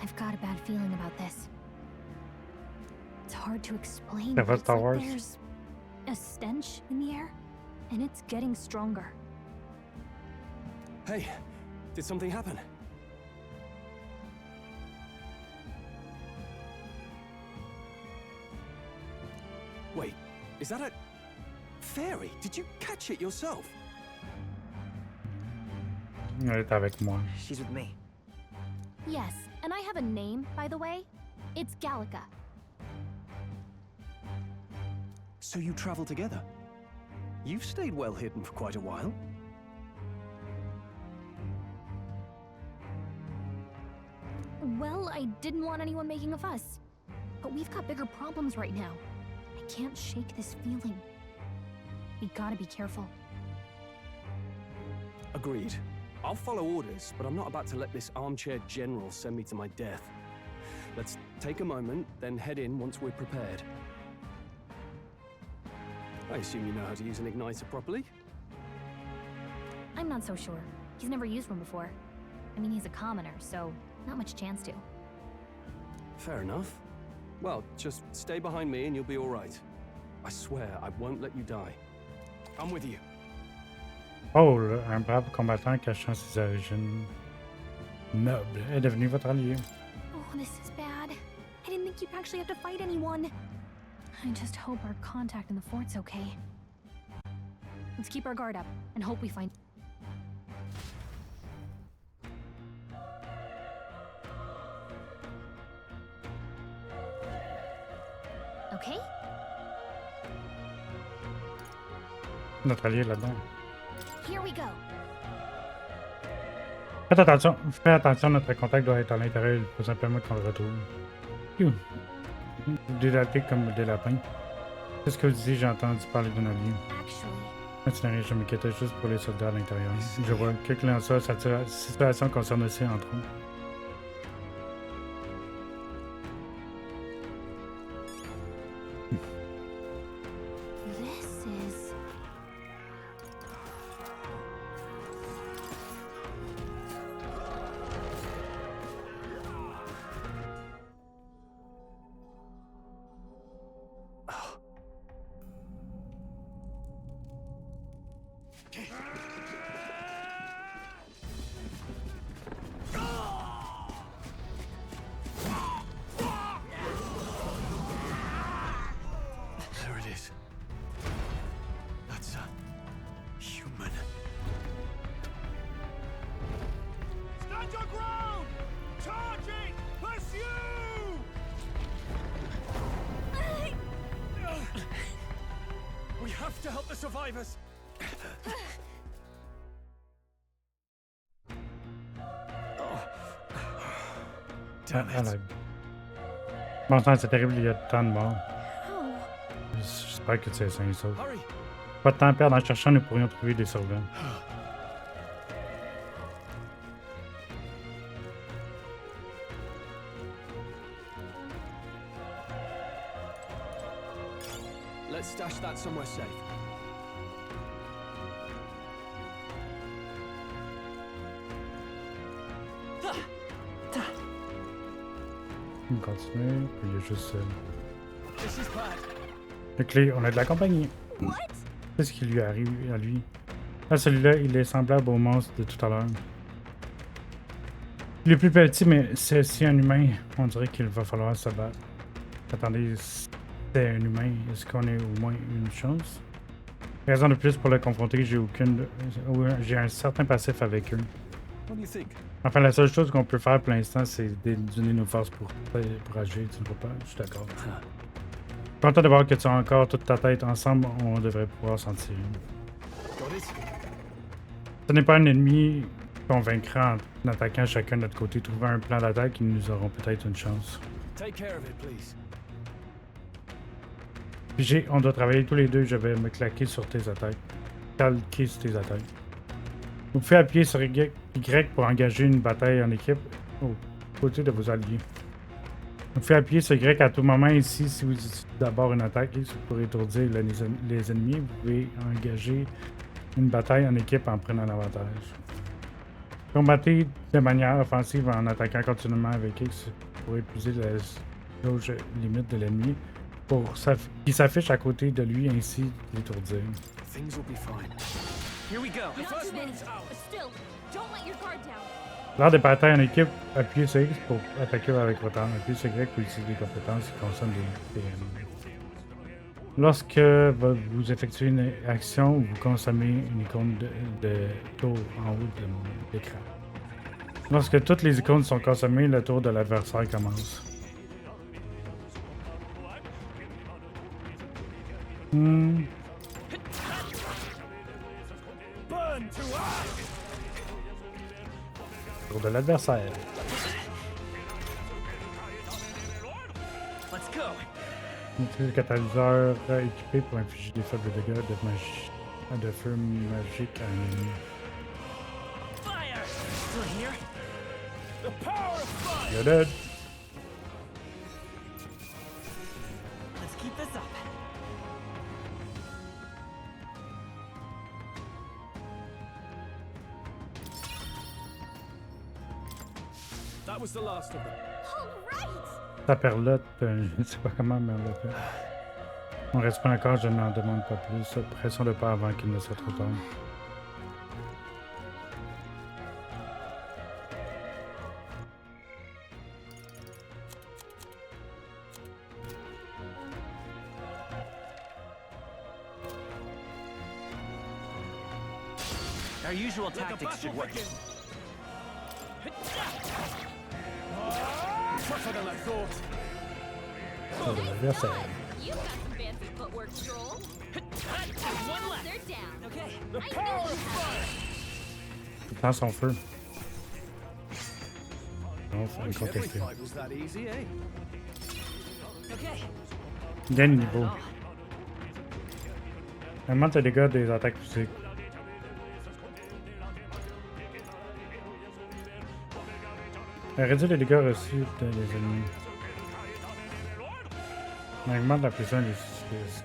I've got a bad feeling about this. It's hard to explain. Yeah, But it's Star like Wars. there's a stench in the air, and it's getting stronger. Hey, did something happen? Wait, is that a fairy? Did you catch it yourself? Elle est avec moi. She's with me. Yes, and I have a name, by the way. It's Gallica. So you travel together? You've stayed well hidden for quite a while. Well, I didn't want anyone making a fuss. But we've got bigger problems right now. I can't shake this feeling. We gotta be careful. Agreed. I'll follow orders, but I'm not about to let this armchair general send me to my death. Let's take a moment, then head in once we're prepared. I assume you know how to use an igniter properly? I'm not so sure. He's never used one before. I mean, he's a commoner, so not much chance to. Fair enough. Well, just stay behind me and you'll be all right. I swear I won't let you die. I'm with you. Paul, un brave combattant cachant ses origines nobles, est devenu votre allié. Oh, this is bad. I didn't think you'd actually have to fight anyone. I just hope our contact in the fort's okay. Let's keep our guard up and hope we find... Okay? Notre allié là-dedans. Here we go. Fais attention, notre contact doit être à l'intérieur, il faut simplement qu'on le retrouve. Youh. Délaté comme des lapins. Qu'est-ce que vous disiez, j'ai entendu parler d'un allié. Ce n'est rien, je m'inquiétais juste pour les soldats à l'intérieur. Je vois, quel qu'il en soit, cette situation concerne aussi entre eux. There it is. That's a human. Stand your ground! Charging! Pursue! We have to help the survivors. Bon sang, c'est terrible, il y a tant de morts. J'espère que tu es sain et sauf. Pas de temps à perdre en cherchant, nous pourrions trouver des survivants. Let's stash that somewhere safe. On continue, puis il y a juste le clé, on a de la compagnie. Qu'est-ce qui lui arrive à lui? Ah, celui-là, il est semblable au monstre de tout à l'heure. Il est plus petit, mais c'est aussi un humain. On dirait qu'il va falloir se battre. Attendez, c'est un humain. Est-ce qu'on est au moins une chance? Raison de plus pour le confronter, j'ai un certain passif avec eux. Enfin, la seule chose qu'on peut faire pour l'instant, c'est d'unir nos forces pour agir, tu ne vois pas? Je suis d'accord. Content de voir que tu as encore toute ta tête. Ensemble, on devrait pouvoir s'en tirer. Ce n'est pas un ennemi qu'on vaincra en attaquant chacun de notre côté. Trouver un plan d'attaque et nous aurons peut-être une chance. Puis on doit travailler tous les deux. Je vais me claquer sur tes attaques. Calquer sur tes attaques. Vous pouvez appuyer sur Y pour engager une bataille en équipe aux côtés de vos alliés. Vous pouvez appuyer sur Y à tout moment ici si vous utilisez d'abord une attaque pour étourdir les ennemis. Vous pouvez engager une bataille en équipe en prenant l'avantage. Combattez de manière offensive en attaquant continuellement avec X pour épuiser la jauge limite de l'ennemi qui s'affiche à côté de lui ainsi l'étourdir. Lors des batailles en équipe, appuyez sur X pour attaquer avec retard. Appuyez sur Y pour utiliser des compétences qui concernent des Lorsque vous effectuez une action, vous consommez une icône de tour en haut de l'écran. Lorsque toutes les icônes sont consommées, le tour de l'adversaire commence. Tour de l'adversaire. Utilise le catalyseur équipé pour infliger des faibles dégâts de feu magique à un ennemi. You're dead. Let's keep this up. That was the last of them. Ta perlotte, je ne sais pas comment, mais on l'a fait. On reste pas encore, je n'en demande pas plus. Pression de pas avant qu'il ne soit trop tard. Our usual tactics should work. Tougher than I thought. Tour de l'adversaire. You've got some fancy footwork, Stroll. One left. They're down. Okay. The power of fire. Il prend son feu. Non, c'est Every incontesté. fight was that easy, eh? Okay. Gagne niveau. Augmente les dégâts des attaques physiques. Réduit les dégâts reçus des ennemis. Augmente la pression des skills.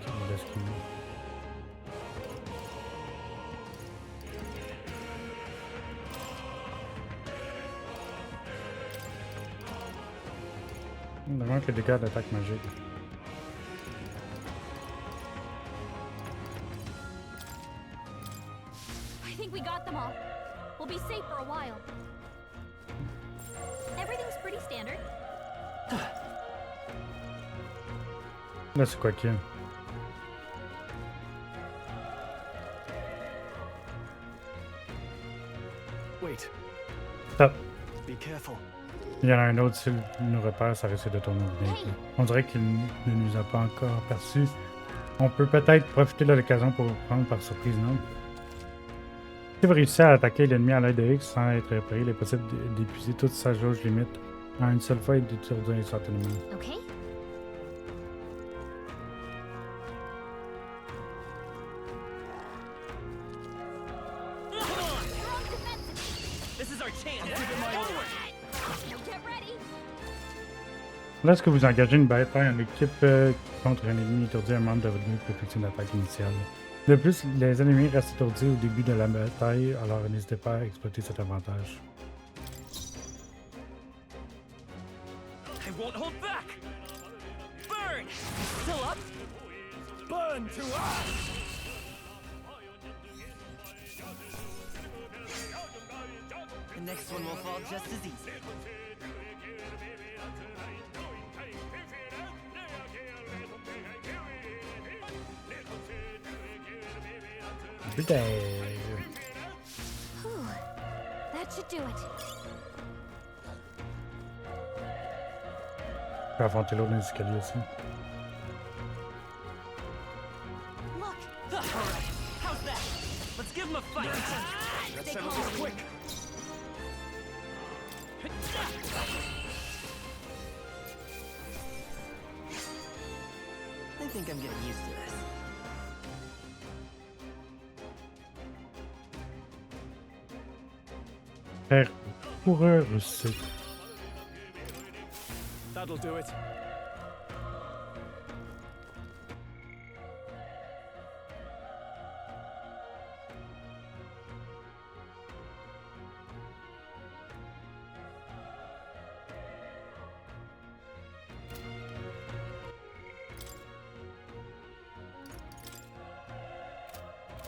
On augmente les dégâts d'attaque magique. I think we got them all. We'll be safe for a while. Everything's pretty standard. Là, c'est quoi qu'il y a? Wait. Stop. Be careful. Il y en a un autre, s'il nous repère, ça risque de tourner au vinaigre. On dirait qu'il ne nous a pas encore aperçus. On peut peut-être profiter de l'occasion pour prendre par surprise, non? Si vous réussissez à attaquer l'ennemi à l'aide de X sans être repéré, il est possible d'épuiser toute sa jauge limite en une seule fois et d'étourdir instantanément. Okay. This is our chance. Get ready. Lorsque vous engagez une bataille en équipe contre un ennemi étourdi, un membre de votre groupe peut effectuer une attaque initiale. De plus, les ennemis restent étourdis au début de la bataille, alors n'hésitez pas à exploiter cet avantage. I won't hold back. Burn. Still up? Burn to us! The next one will fall just as easy. Putain! That should do it. Je peux affronter l'autre dans les escaliers aussi. Look. All right. How's that? Let's give him a fight. That settled this quick. I think I'm getting used to this. Faire coureur aussi. That'll do it.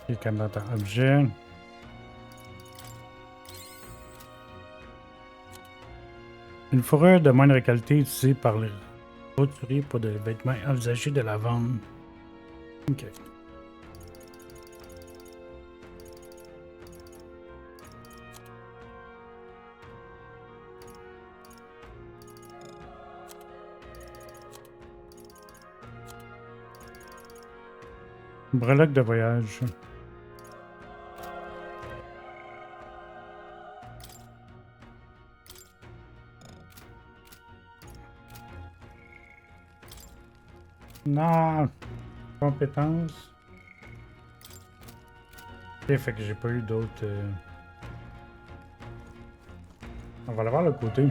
Et candidat objet. Une fourrure de moindre qualité utilisée par les roturiers pour des vêtements envisagés de la vente. Ok. Breloque de voyage. Non! Compétences. Ok, fait que j'ai pas eu d'autres... On va aller voir le côté.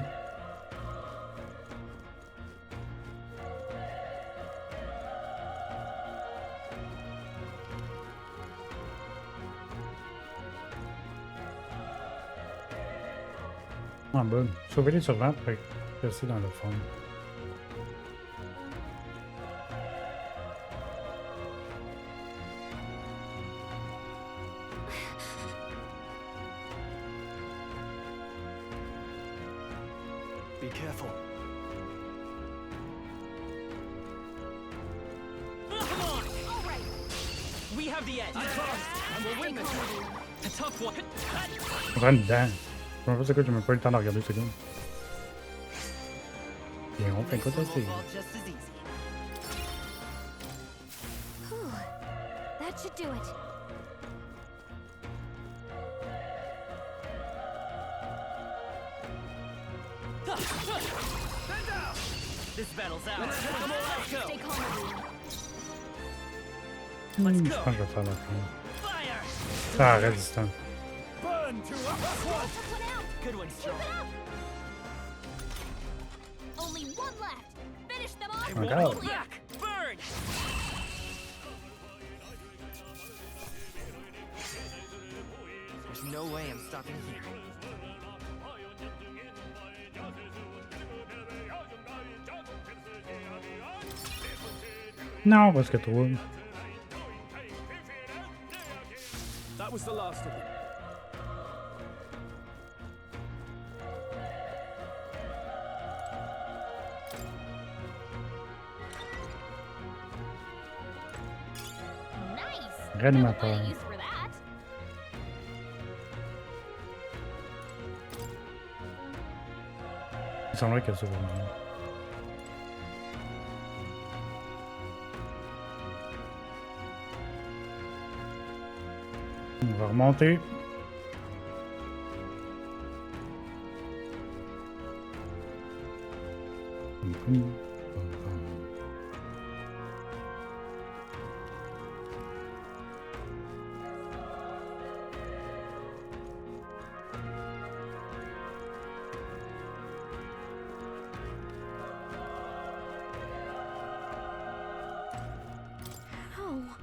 Ah bon. Sauver les survivants pour passer dans le fond. Be careful. Come on! All right. We have the edge. And we'll win this one. A tough one. Rentre dedans. Je me sais quoi, j'ai même pas eu le temps de regarder ce gars. Bien, on fait quoi aussi? That should do it. This battle's ours. Come on, let's go. Stay calm. Je pense que je vais faire la fin. Ah, résistant. Burn to us. Good one, strong. Only one left. Finish them off. Oh, God. Clear. Burn! There's no way I'm stopping here. Non, parce que trop. That was the last of them. Nice. Réanimateur. Use for that. Il semblerait qu'elle soit bonne. On va remonter.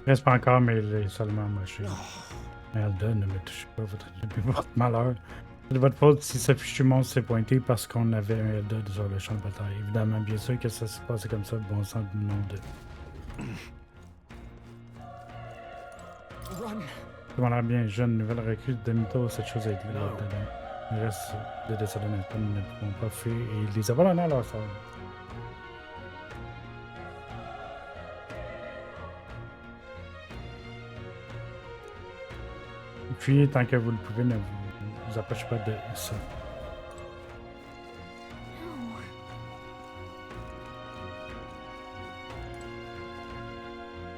Reste pas encore, mais il est seulement moché. Merde, ne me touchez pas, votre malheur. C'est de votre faute si ce fichu monstre s'est pointé parce qu'on avait un Elda sur le champ de bataille. Évidemment, bien sûr que ça s'est passé comme ça, bon sang du nom de... Ça m'a l'air bien jeune, nouvelle recrue de demi-tour, cette chose est là dedans. Le reste de descendants ne pourront pas fuir et ils les abandonnent à leur sort. Puis, tant que vous le pouvez, ne vous approchez pas de ça.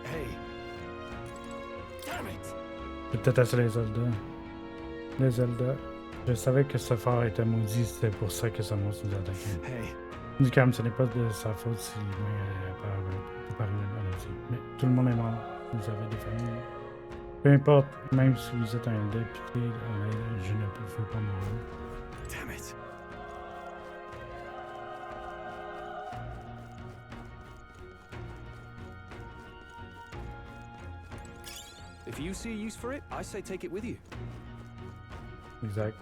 Hey. Damn it. Peut-être assez les soldats. Les soldats. Je savais que ce phare était maudit, c'était pour ça que ce monstre nous attaquait. Hey. Du calme, ce n'est pas de sa faute si par une aussi. Mais tout le monde est mort. Vous avez des familles. Peu importe, même si vous êtes un député en aide, je ne peux pas mourir. Damn it. If you see a use for it, I say take it with you. Exact.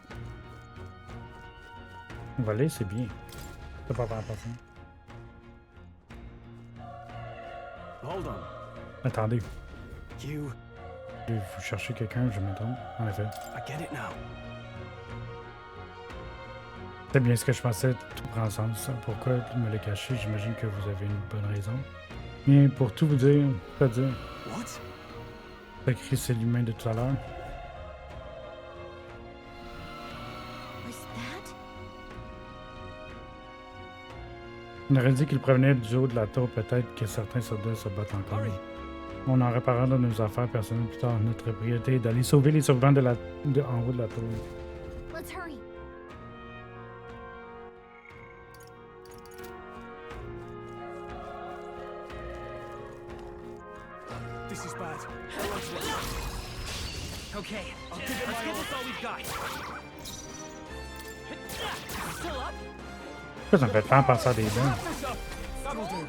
Voler, c'est bien. C'est pas important. Hold on. Attendez. You. Vous cherchez quelqu'un, je me trompe. En effet. I get it now. C'est bien ce que je pensais, tout prend sens. Pourquoi me le cacher? J'imagine que vous avez une bonne raison. Mais pour tout vous dire, pas dire. What? T'as écrit c'est l'humain de tout à l'heure. On aurait dit qu'il provenait du haut de la tour, peut-être que certains soldats se battent encore. On en reparlera dans nos affaires personnelles plus tard. Notre priorité est d'aller sauver les survivants en haut de la tour. Let's hurry. This is bad. Okay, let's give this all we've got. Still up? Pourquoi ça me fait faire penser à des dents?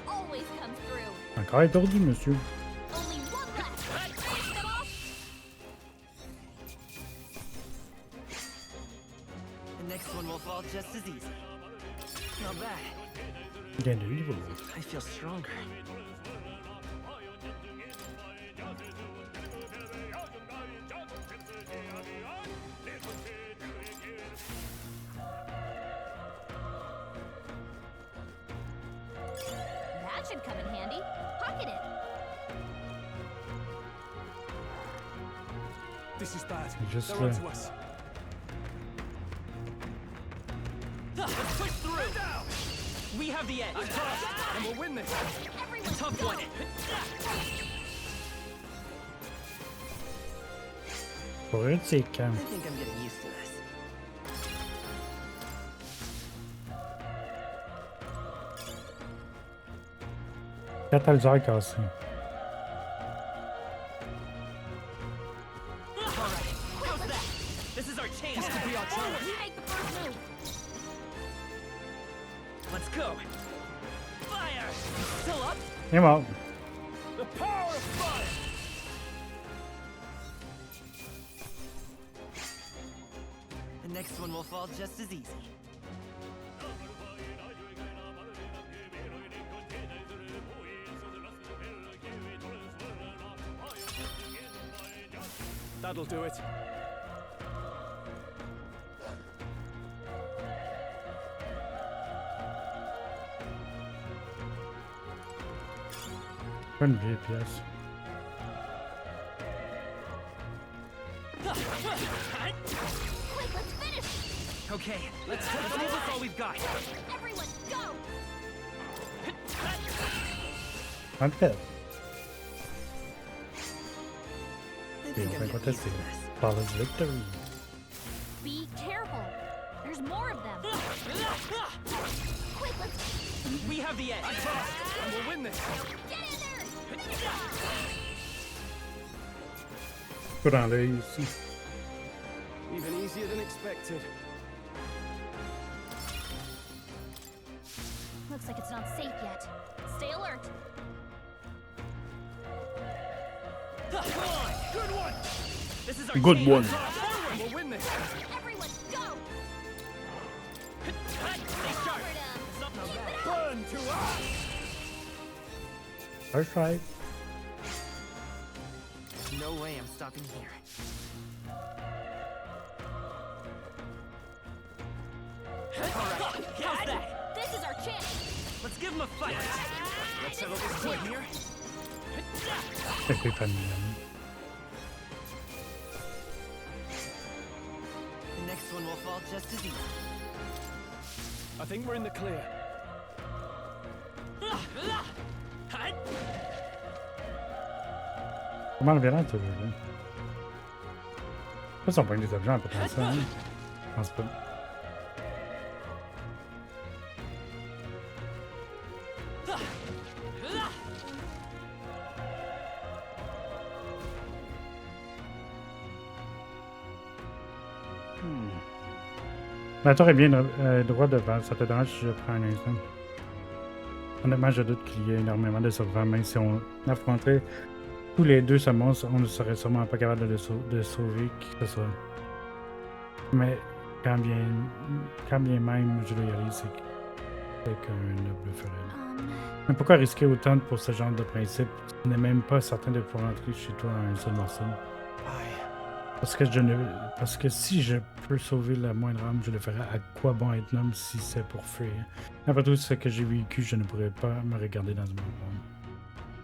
Always comes through. Encore étourdi, monsieur. Only one left. The next one will fall just as easy. Not bad. Gain de niveau. I feel stronger. That should come in handy. Pocket it. This is bad. Just They're onto us. Let's push through. We have the edge. And we'll win this. A tough one. Pour eux, c'est quand. I think I'm getting used to this. Catalyseur cassé. This is our chance. This could be our chance. Make the first move. Let's go. Fire. Still up? Et mort. The power of fire. The next one will fall just as easy. That'll do it. Pas une vieille pièce. Quick, let's finish. Okay, let's give this all we've got. Everyone, go. En fait, I c'est think I'm pas getting used contesté. to this. Flawless victory. Be careful. There's more of them. Quick, let's We have the edge. And we'll win this. get in there. Finish it. Coup dans l'œil ici. Even easier than expected. Looks like it's not safe yet. Stay alert. Good one. This is our Good chance. one. And we'll win this. Everyone, go. Stay sharp. Burn to us. First try. No way I'm stopping here. How's that? This is our chance. Let's give him a fight. Let's settle this point here. C'est plus familial. The next one will fall just as easy. I think we're in the clear. Comment le violent, ce jeu-là? Pas son point des objets en peut-être ça, hein? Je pense pas. La tour est bien droit devant. Ça te dérange si je prends un instant? Honnêtement, je doute qu'il y ait énormément de survivants, même si on affronterait tous les deux ce monstre, on ne serait sûrement pas capable de sauver qui que ce soit. Mais quand bien même je dois y aller, c'est qu'un noble ferait. Mais pourquoi risquer autant pour ce genre de principe? Tu n'es même pas certain de pouvoir entrer chez toi à un seul morceau. Parce que si je peux sauver la moindre âme, je le ferai. À quoi bon être homme si c'est pour fuir? Après tout ce que j'ai vécu, je ne pourrais pas me regarder dans ce monde.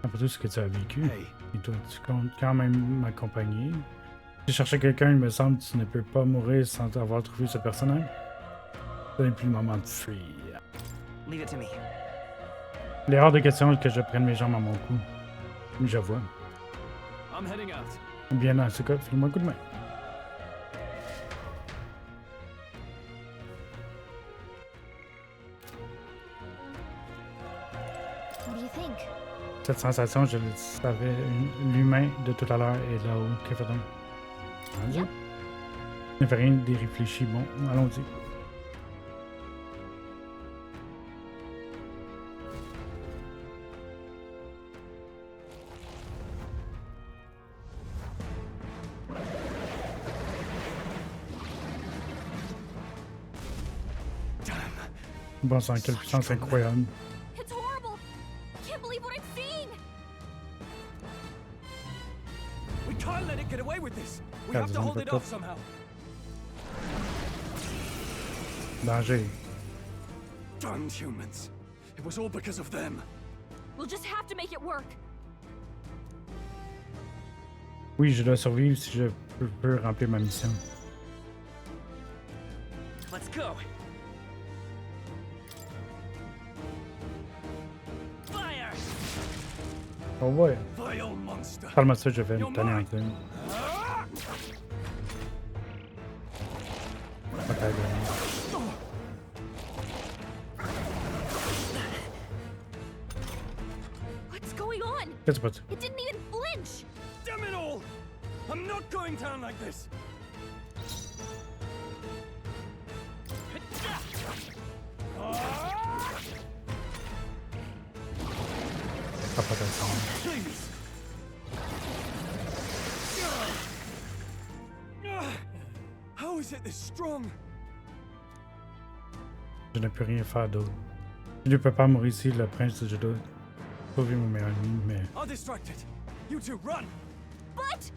Après tout ce que tu as vécu, et toi, tu comptes quand même m'accompagner. Si tu cherchais quelqu'un, il me semble que tu ne peux pas mourir sans avoir trouvé ce personnage. Ce n'est plus le moment de fuir. Leave it to me. Il est hors de question que je prenne mes jambes à mon cou. Je vois. I'm heading out. Bien dans ce cas, file-moi un coup de main. What do you think? Cette sensation, je le savais, l'humain de tout à l'heure est là-haut. Que fait-on? Allons-y. Il ne fait rien d'y réfléchir. Bon, allons-y. Bon sang, quelle puissance incroyable. It's horrible! I can't believe what I'm seeing! We can't let it get away with this! We have to hold it off somehow! Danger. Damned humans! It was all because of them! We'll just have to make it work! Oui, je dois survivre si je peux remplir ma mission. Let's go. Fire. Oh ouais. Vile monster! Parle-moi de ça, je vais me tenir en train. What's going on? Qu'est-ce que c'est? It didn't even flinch! Damn it all! I'm not going down like this! Please! How is it this strong? Je ne peux rien faire d'autre. Je ne peux pas mourir ici, le prince, je dois sauver mon meilleur ami, mais... I'll distract it. You two, run! But...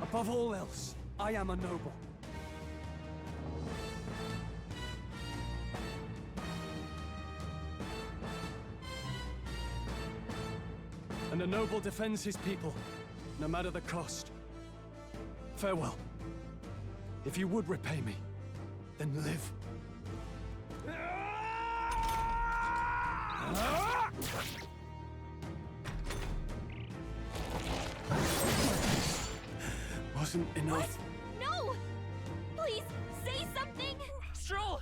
Above all else, I am a noble. And a noble defends his people, no matter the cost. Farewell. If you would repay me, then live. Wasn't enough. What? No! Please, say something! Stroll!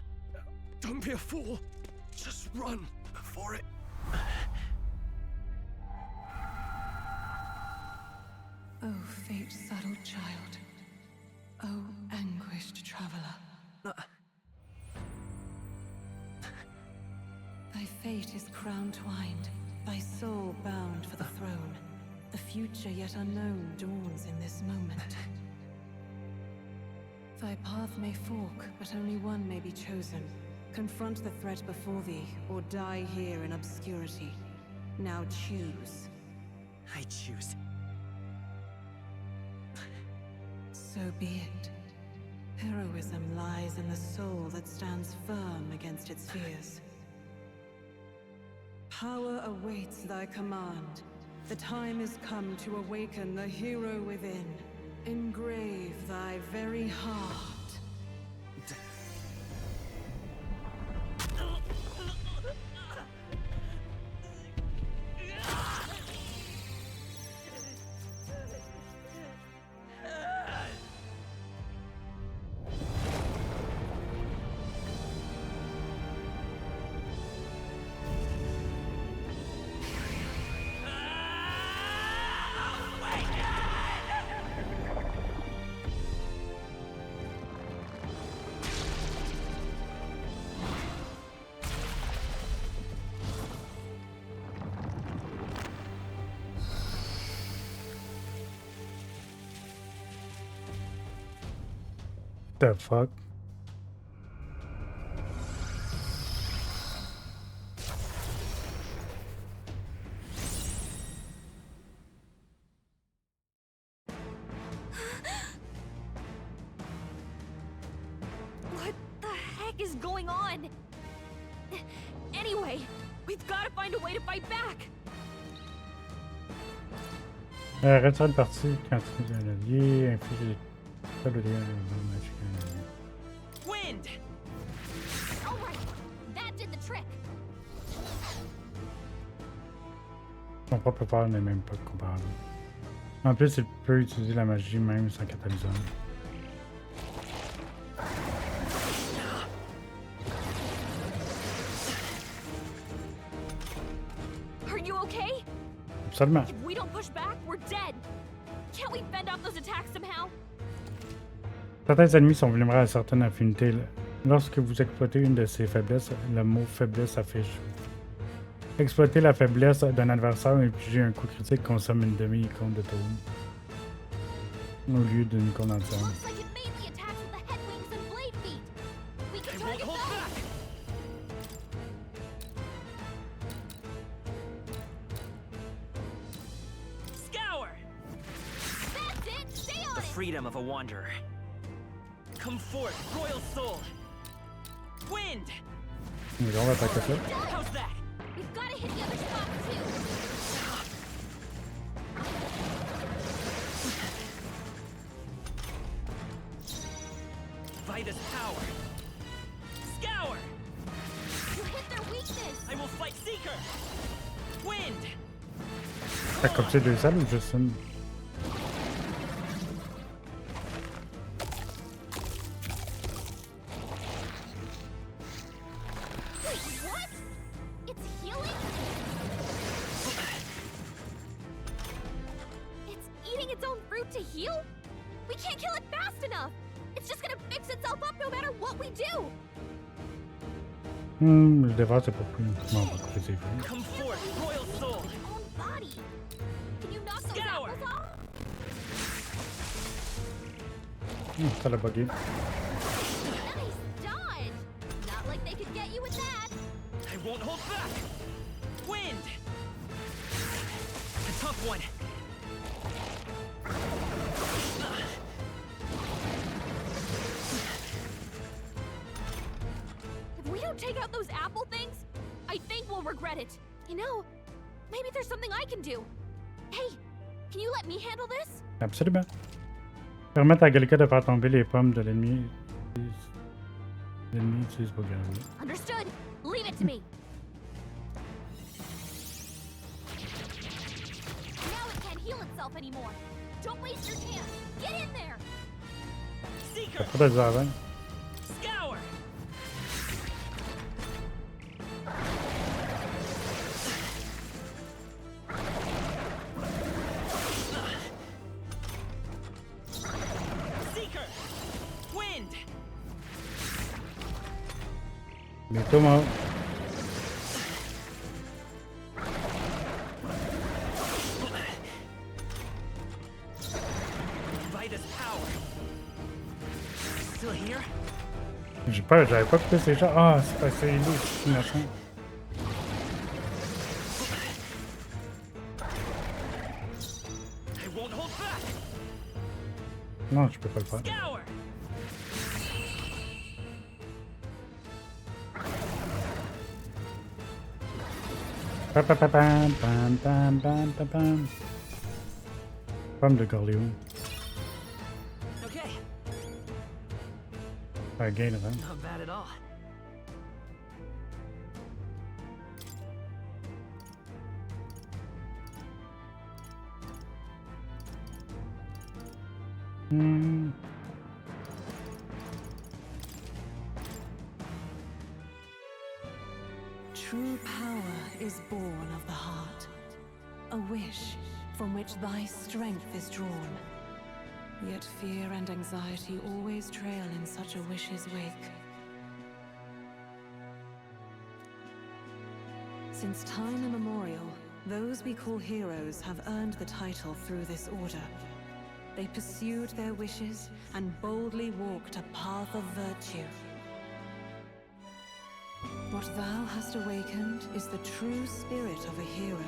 Don't be a fool. Just run before it... Oh, fate-saddled child. Oh, anguished traveler. Thy fate is crown-twined, thy soul bound for the throne. The future yet unknown dawns in this moment. Thy path may fork, but only one may be chosen. Confront the threat before thee, or die here in obscurity. Now choose. I choose. So be it. Heroism lies in the soul that stands firm against its fears. Power awaits thy command. The time is come to awaken the hero within. Engrave thy very heart. The fuck? What the heck is going on? Anyway, we've got to find a way to fight back. Retire une partie quand tu es un allié, inflige les tables de magique à un allié. Wind! Alright, that did the trick. Son propre pouvoir n'est même pas comparable. En plus, il peut utiliser la magie même sans catalyseur. Are you okay? Absolument. If we don't push back, we're dead. Can't we fend off those attacks somehow? Certains ennemis sont vulnérables à certaines affinités. Lorsque vous exploitez une de ces faiblesses, le mot faiblesse s'affiche. Exploiter la faiblesse d'un adversaire ou infliger un coup critique consomme une demi-icône de tour au lieu d'une icône entière. Looks like it made the attacks with the head wings and blade feet. We can target those. Scour! That's it. Stay on The it. freedom of a wanderer. Come forth, royal soul. Wind! Donc on va attaquer ça. How's that? We've got to hit the other spot too. Vitus power. Scour! You hit their weakness. I will fight Seeker. Wind! Fait comme c'est deux salles ou juste une? Wait, what? It's healing? It's eating its own fruit to heal? We can't kill it fast enough. It's just gonna fix itself up no matter what we do. Le dévore c'est pas plus. Non, pas plus c'est vrai. Come forth, royal soul. Its own body. Can you knock those Scour! apples off? Ça l'a bugué. Nice dodge. Not like they could get you with that. I won't hold back. Wind! A tough one. If we don't take out those apple things, I think we'll regret it. You know, maybe there's something I can do. Hey, can you let me handle this? Absolument. Permettre à quelqu'un de faire tomber les pommes de l'ennemi. L'ennemi utilise pas gagner. Understood. Leave it to me. Now it can't heal itself anymore. Don't waste your chance. Get in there. Seeker! Pas de avant. Scour! Seeker! Wind! Bientôt mort. Vitus power. Still here? J'avais pas coupé ces gens. Ah, c'est pas c'est lui, c'est innocent. I won't hold back. Non, je peux pas le faire. Scour! Pam, pam, pam, pam, pam, pam, pam, pam. Pomme de Gorléo. Okay, Un gain, hein? not bad at all. True power is born of the heart, a wish from which thy strength is drawn. Yet fear and anxiety always trail in such a wish's wake. Since time immemorial, those we call heroes have earned the title through this order. They pursued their wishes and boldly walked a path of virtue. What thou hast awakened is the true spirit of a hero,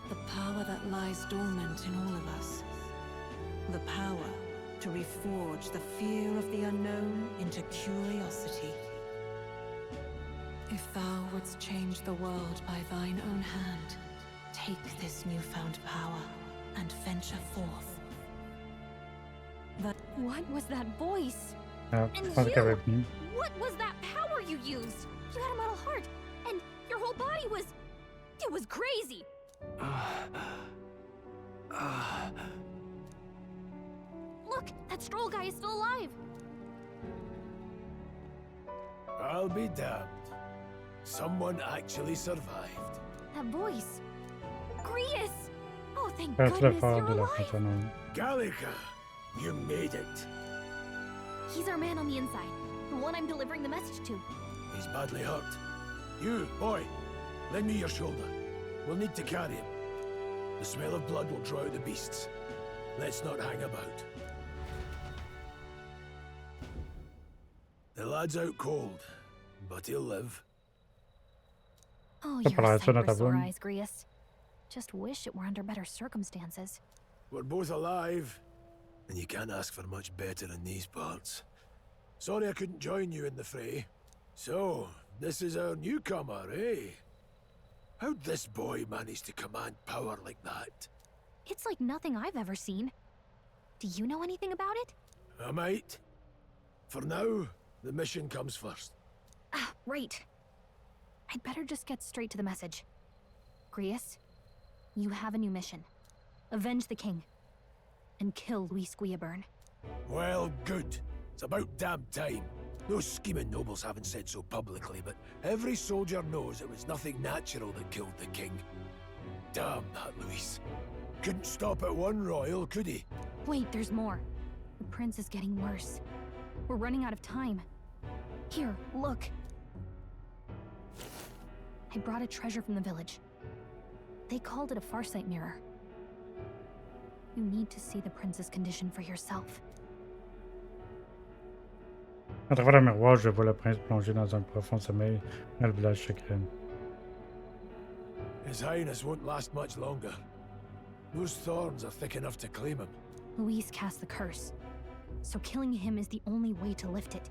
the power that lies dormant in all of us, the power to reforge the fear of the unknown into curiosity. If thou wouldst change the world by thine own hand, take this newfound power and venture forth. What was that voice? Ah, je pense qu'elle va venir. What was that power you used? You had a metal heart, and your whole body was... It was crazy! Look, that stroll guy is still alive! I'll be damned. Someone actually survived. That voice. Grius! Oh, thank That's the goodness part you're de la alive! fontaine. Gallica, you made it. He's our man on the inside, the one I'm delivering the message to. He's badly hurt. You, boy, lend me your shoulder. We'll need to carry him. The smell of blood will draw out the beasts. Let's not hang about. The lad's out cold, but he'll live. Oh, Ça you're paraît a ça sight dans for ta sore bonne. eyes, Grius. Just wish it were under better circumstances. We're both alive, and you can't ask for much better in these parts. Sorry I couldn't join you in the fray. So, this is our newcomer, eh? How'd this boy manage to command power like that? It's like nothing I've ever seen. Do you know anything about it? I might. For now, the mission comes first. Ah, right. I'd better just get straight to the message. Grius, you have a new mission. Avenge the king. And kill Luis Guillaburn. Well, good. It's about damn time. Those scheming nobles haven't said so publicly, but every soldier knows it was nothing natural that killed the king. Damn that Luis. Couldn't stop at one royal, could he? Wait, there's more. The prince is getting worse. We're running out of time. Here, look. I brought a treasure from the village. They called it a farsight mirror. You need to see the prince's condition for yourself. À travers le miroir, je vois le prince plongé dans un profond sommeil dans le village secret. His Highness won't last much longer. Those thorns are thick enough to claim him. Luis cast the curse, so killing him is the only way to lift it.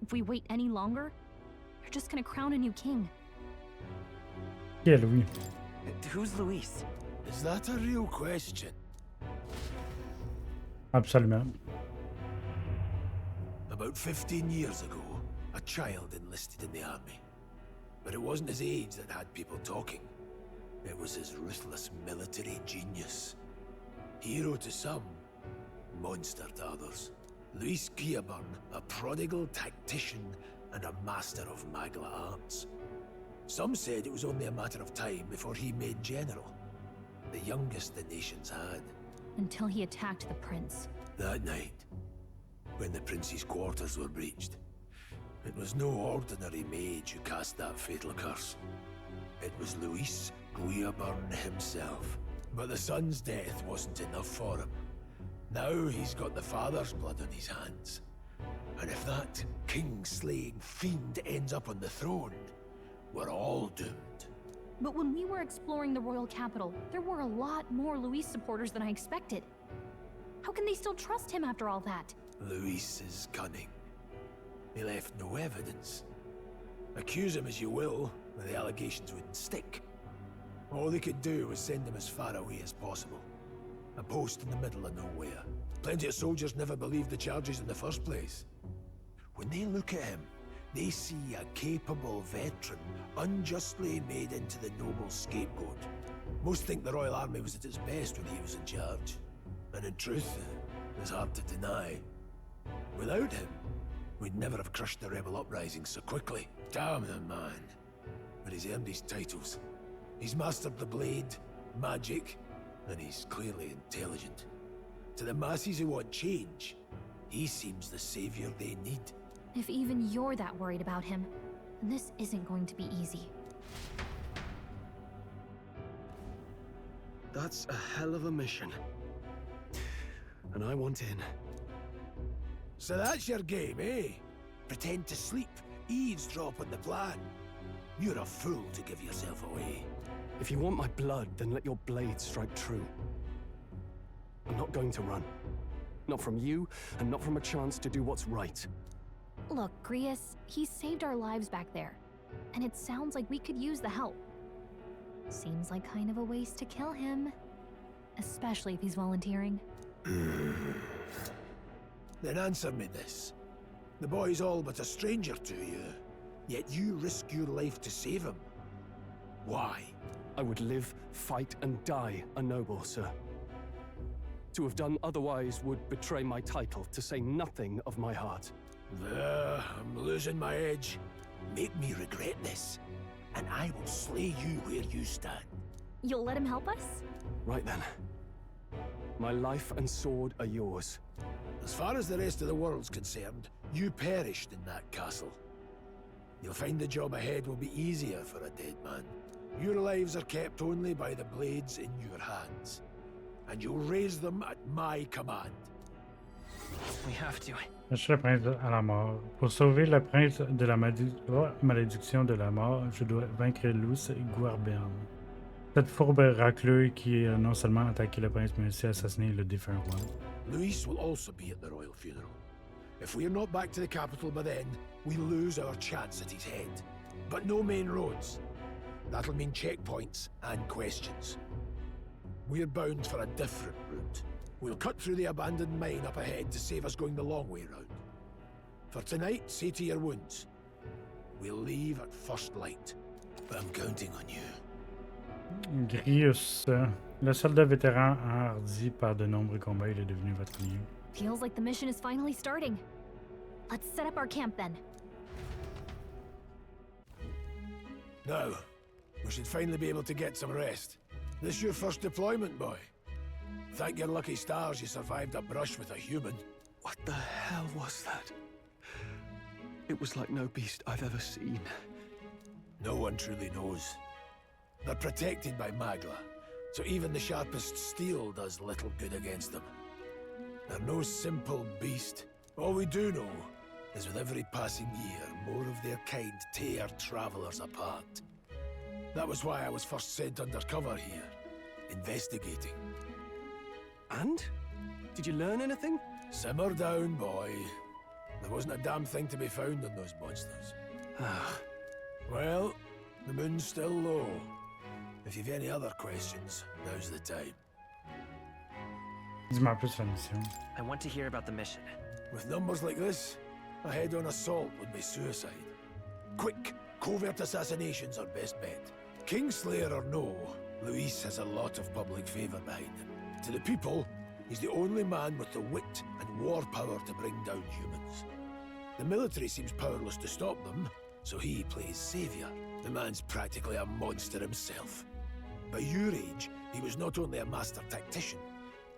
If we wait any longer, you're just gonna crown a new king. Qui est Louis? Who's Luis? Is that a real question? Absolument. About 15 years ago, a child enlisted in the army. But it wasn't his age that had people talking. It was his ruthless military genius. Hero to some, monster to others. Luis Guillaburn, a prodigal tactician and a master of magla arts. Some said it was only a matter of time before he made general. The youngest the nations had. Until he attacked the prince. That night, when the prince's quarters were breached, it was no ordinary mage who cast that fatal curse. It was Luis Guillaburn himself. But the son's death wasn't enough for him. Now he's got the father's blood on his hands. And if that king-slaying fiend ends up on the throne, we're all doomed. But when we were exploring the royal capital, there were a lot more Luis supporters than I expected. How can they still trust him after all that? Luis is cunning. He left no evidence. Accuse him as you will, the allegations wouldn't stick. All they could do was send him as far away as possible. A post in the middle of nowhere. Plenty of soldiers never believed the charges in the first place. When they look at him, they see a capable veteran unjustly made into the noble scapegoat. Most think the Royal Army was at its best when he was in charge. And in truth, it's hard to deny. Without him, we'd never have crushed the rebel uprising so quickly. Damn the man. But he's earned his titles. He's mastered the blade, magic, and he's clearly intelligent. To the masses who want change, he seems the savior they need. If even you're that worried about him, then this isn't going to be easy. That's a hell of a mission. And I want in. So that's your game, eh? Pretend to sleep, eavesdrop on the plan. You're a fool to give yourself away. If you want my blood, then let your blade strike true. I'm not going to run. Not from you, and not from a chance to do what's right. Look, Grius, he saved our lives back there. And it sounds like we could use the help. Seems like kind of a waste to kill him. especially if he's volunteering. Then answer me this. The boy's all but a stranger to you, yet you risk your life to save him. Why? I would live, fight, and die a noble, sir. To have done otherwise would betray my title, to say nothing of my heart. I'm losing my edge. Make me regret this, and I will slay you where you stand. You'll let him help us? Right then. My life and sword are yours. As far as the rest of the world's concerned, you perished in that castle. You'll find the job ahead will be easier for a dead man. Your lives are kept only by the blades in your hands, and you'll raise them at my command. We have to. Lâcher le prince à la mort. Pour sauver le prince de la malédiction de la mort, je dois vaincre Luz et Guarberne. Cette fourbe racleux qui a non seulement attaqué le prince, mais aussi assassiné le défunt roi. Luis will also be at the royal funeral. If we are not back to the capital by then, we lose our chance at his head. But no main roads. That'll mean checkpoints and questions. We're bound for a different route. We'll cut through the abandoned mine up ahead to save us going the long way round. For tonight, see to your wounds. We'll leave at first light. I'm counting on you. Grius, le soldat vétéran enhardi par de nombreux combats, il est devenu votre allié. Feels like the mission is finally starting. Let's set up our camp then. Now, we should finally be able to get some rest. This your first deployment, boy? Thank your lucky stars you survived a brush with a human. What the hell was that? It was like no beast I've ever seen. No one truly knows. They're protected by Magla, so even the sharpest steel does little good against them. They're no simple beast. All we do know is with every passing year, more of their kind tear travelers apart. That was why I was first sent undercover here, investigating. And? Did you learn anything? Simmer down, boy. There wasn't a damn thing to be found on those monsters. Well, the moon's still low. If you've any other questions, now's the time. Dis-moi plus sur la mission. I want to hear about the mission. With numbers like this, a head-on assault would be suicide. Quick, covert assassinations are best bet. Kingslayer or no, Luis has a lot of public favor behind him. To the people, he's the only man with the wit and war power to bring down humans. The military seems powerless to stop them, so he plays savior. The man's practically a monster himself. By your age, he was not only a master tactician,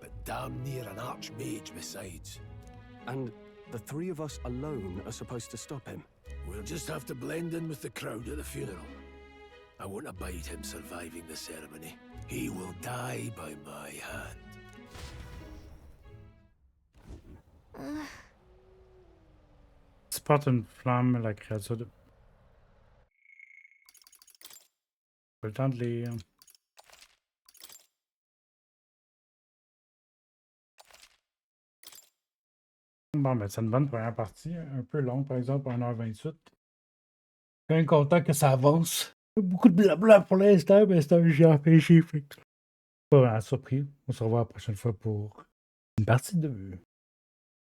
but damn near an archmage besides. And the three of us alone are supposed to stop him? We'll just have to blend in with the crowd at the funeral. I won't abide him surviving the ceremony. He will die by my hand. Porte une flamme, la créature de... Pas le temps de lire. Bon, ben, c'est une bonne première partie. Un peu longue, par exemple, 1h28. Je suis content que ça avance. Beaucoup de blabla pour l'instant, mais c'est un JRPG. Pas vraiment surpris. On se revoit la prochaine fois pour une partie 2.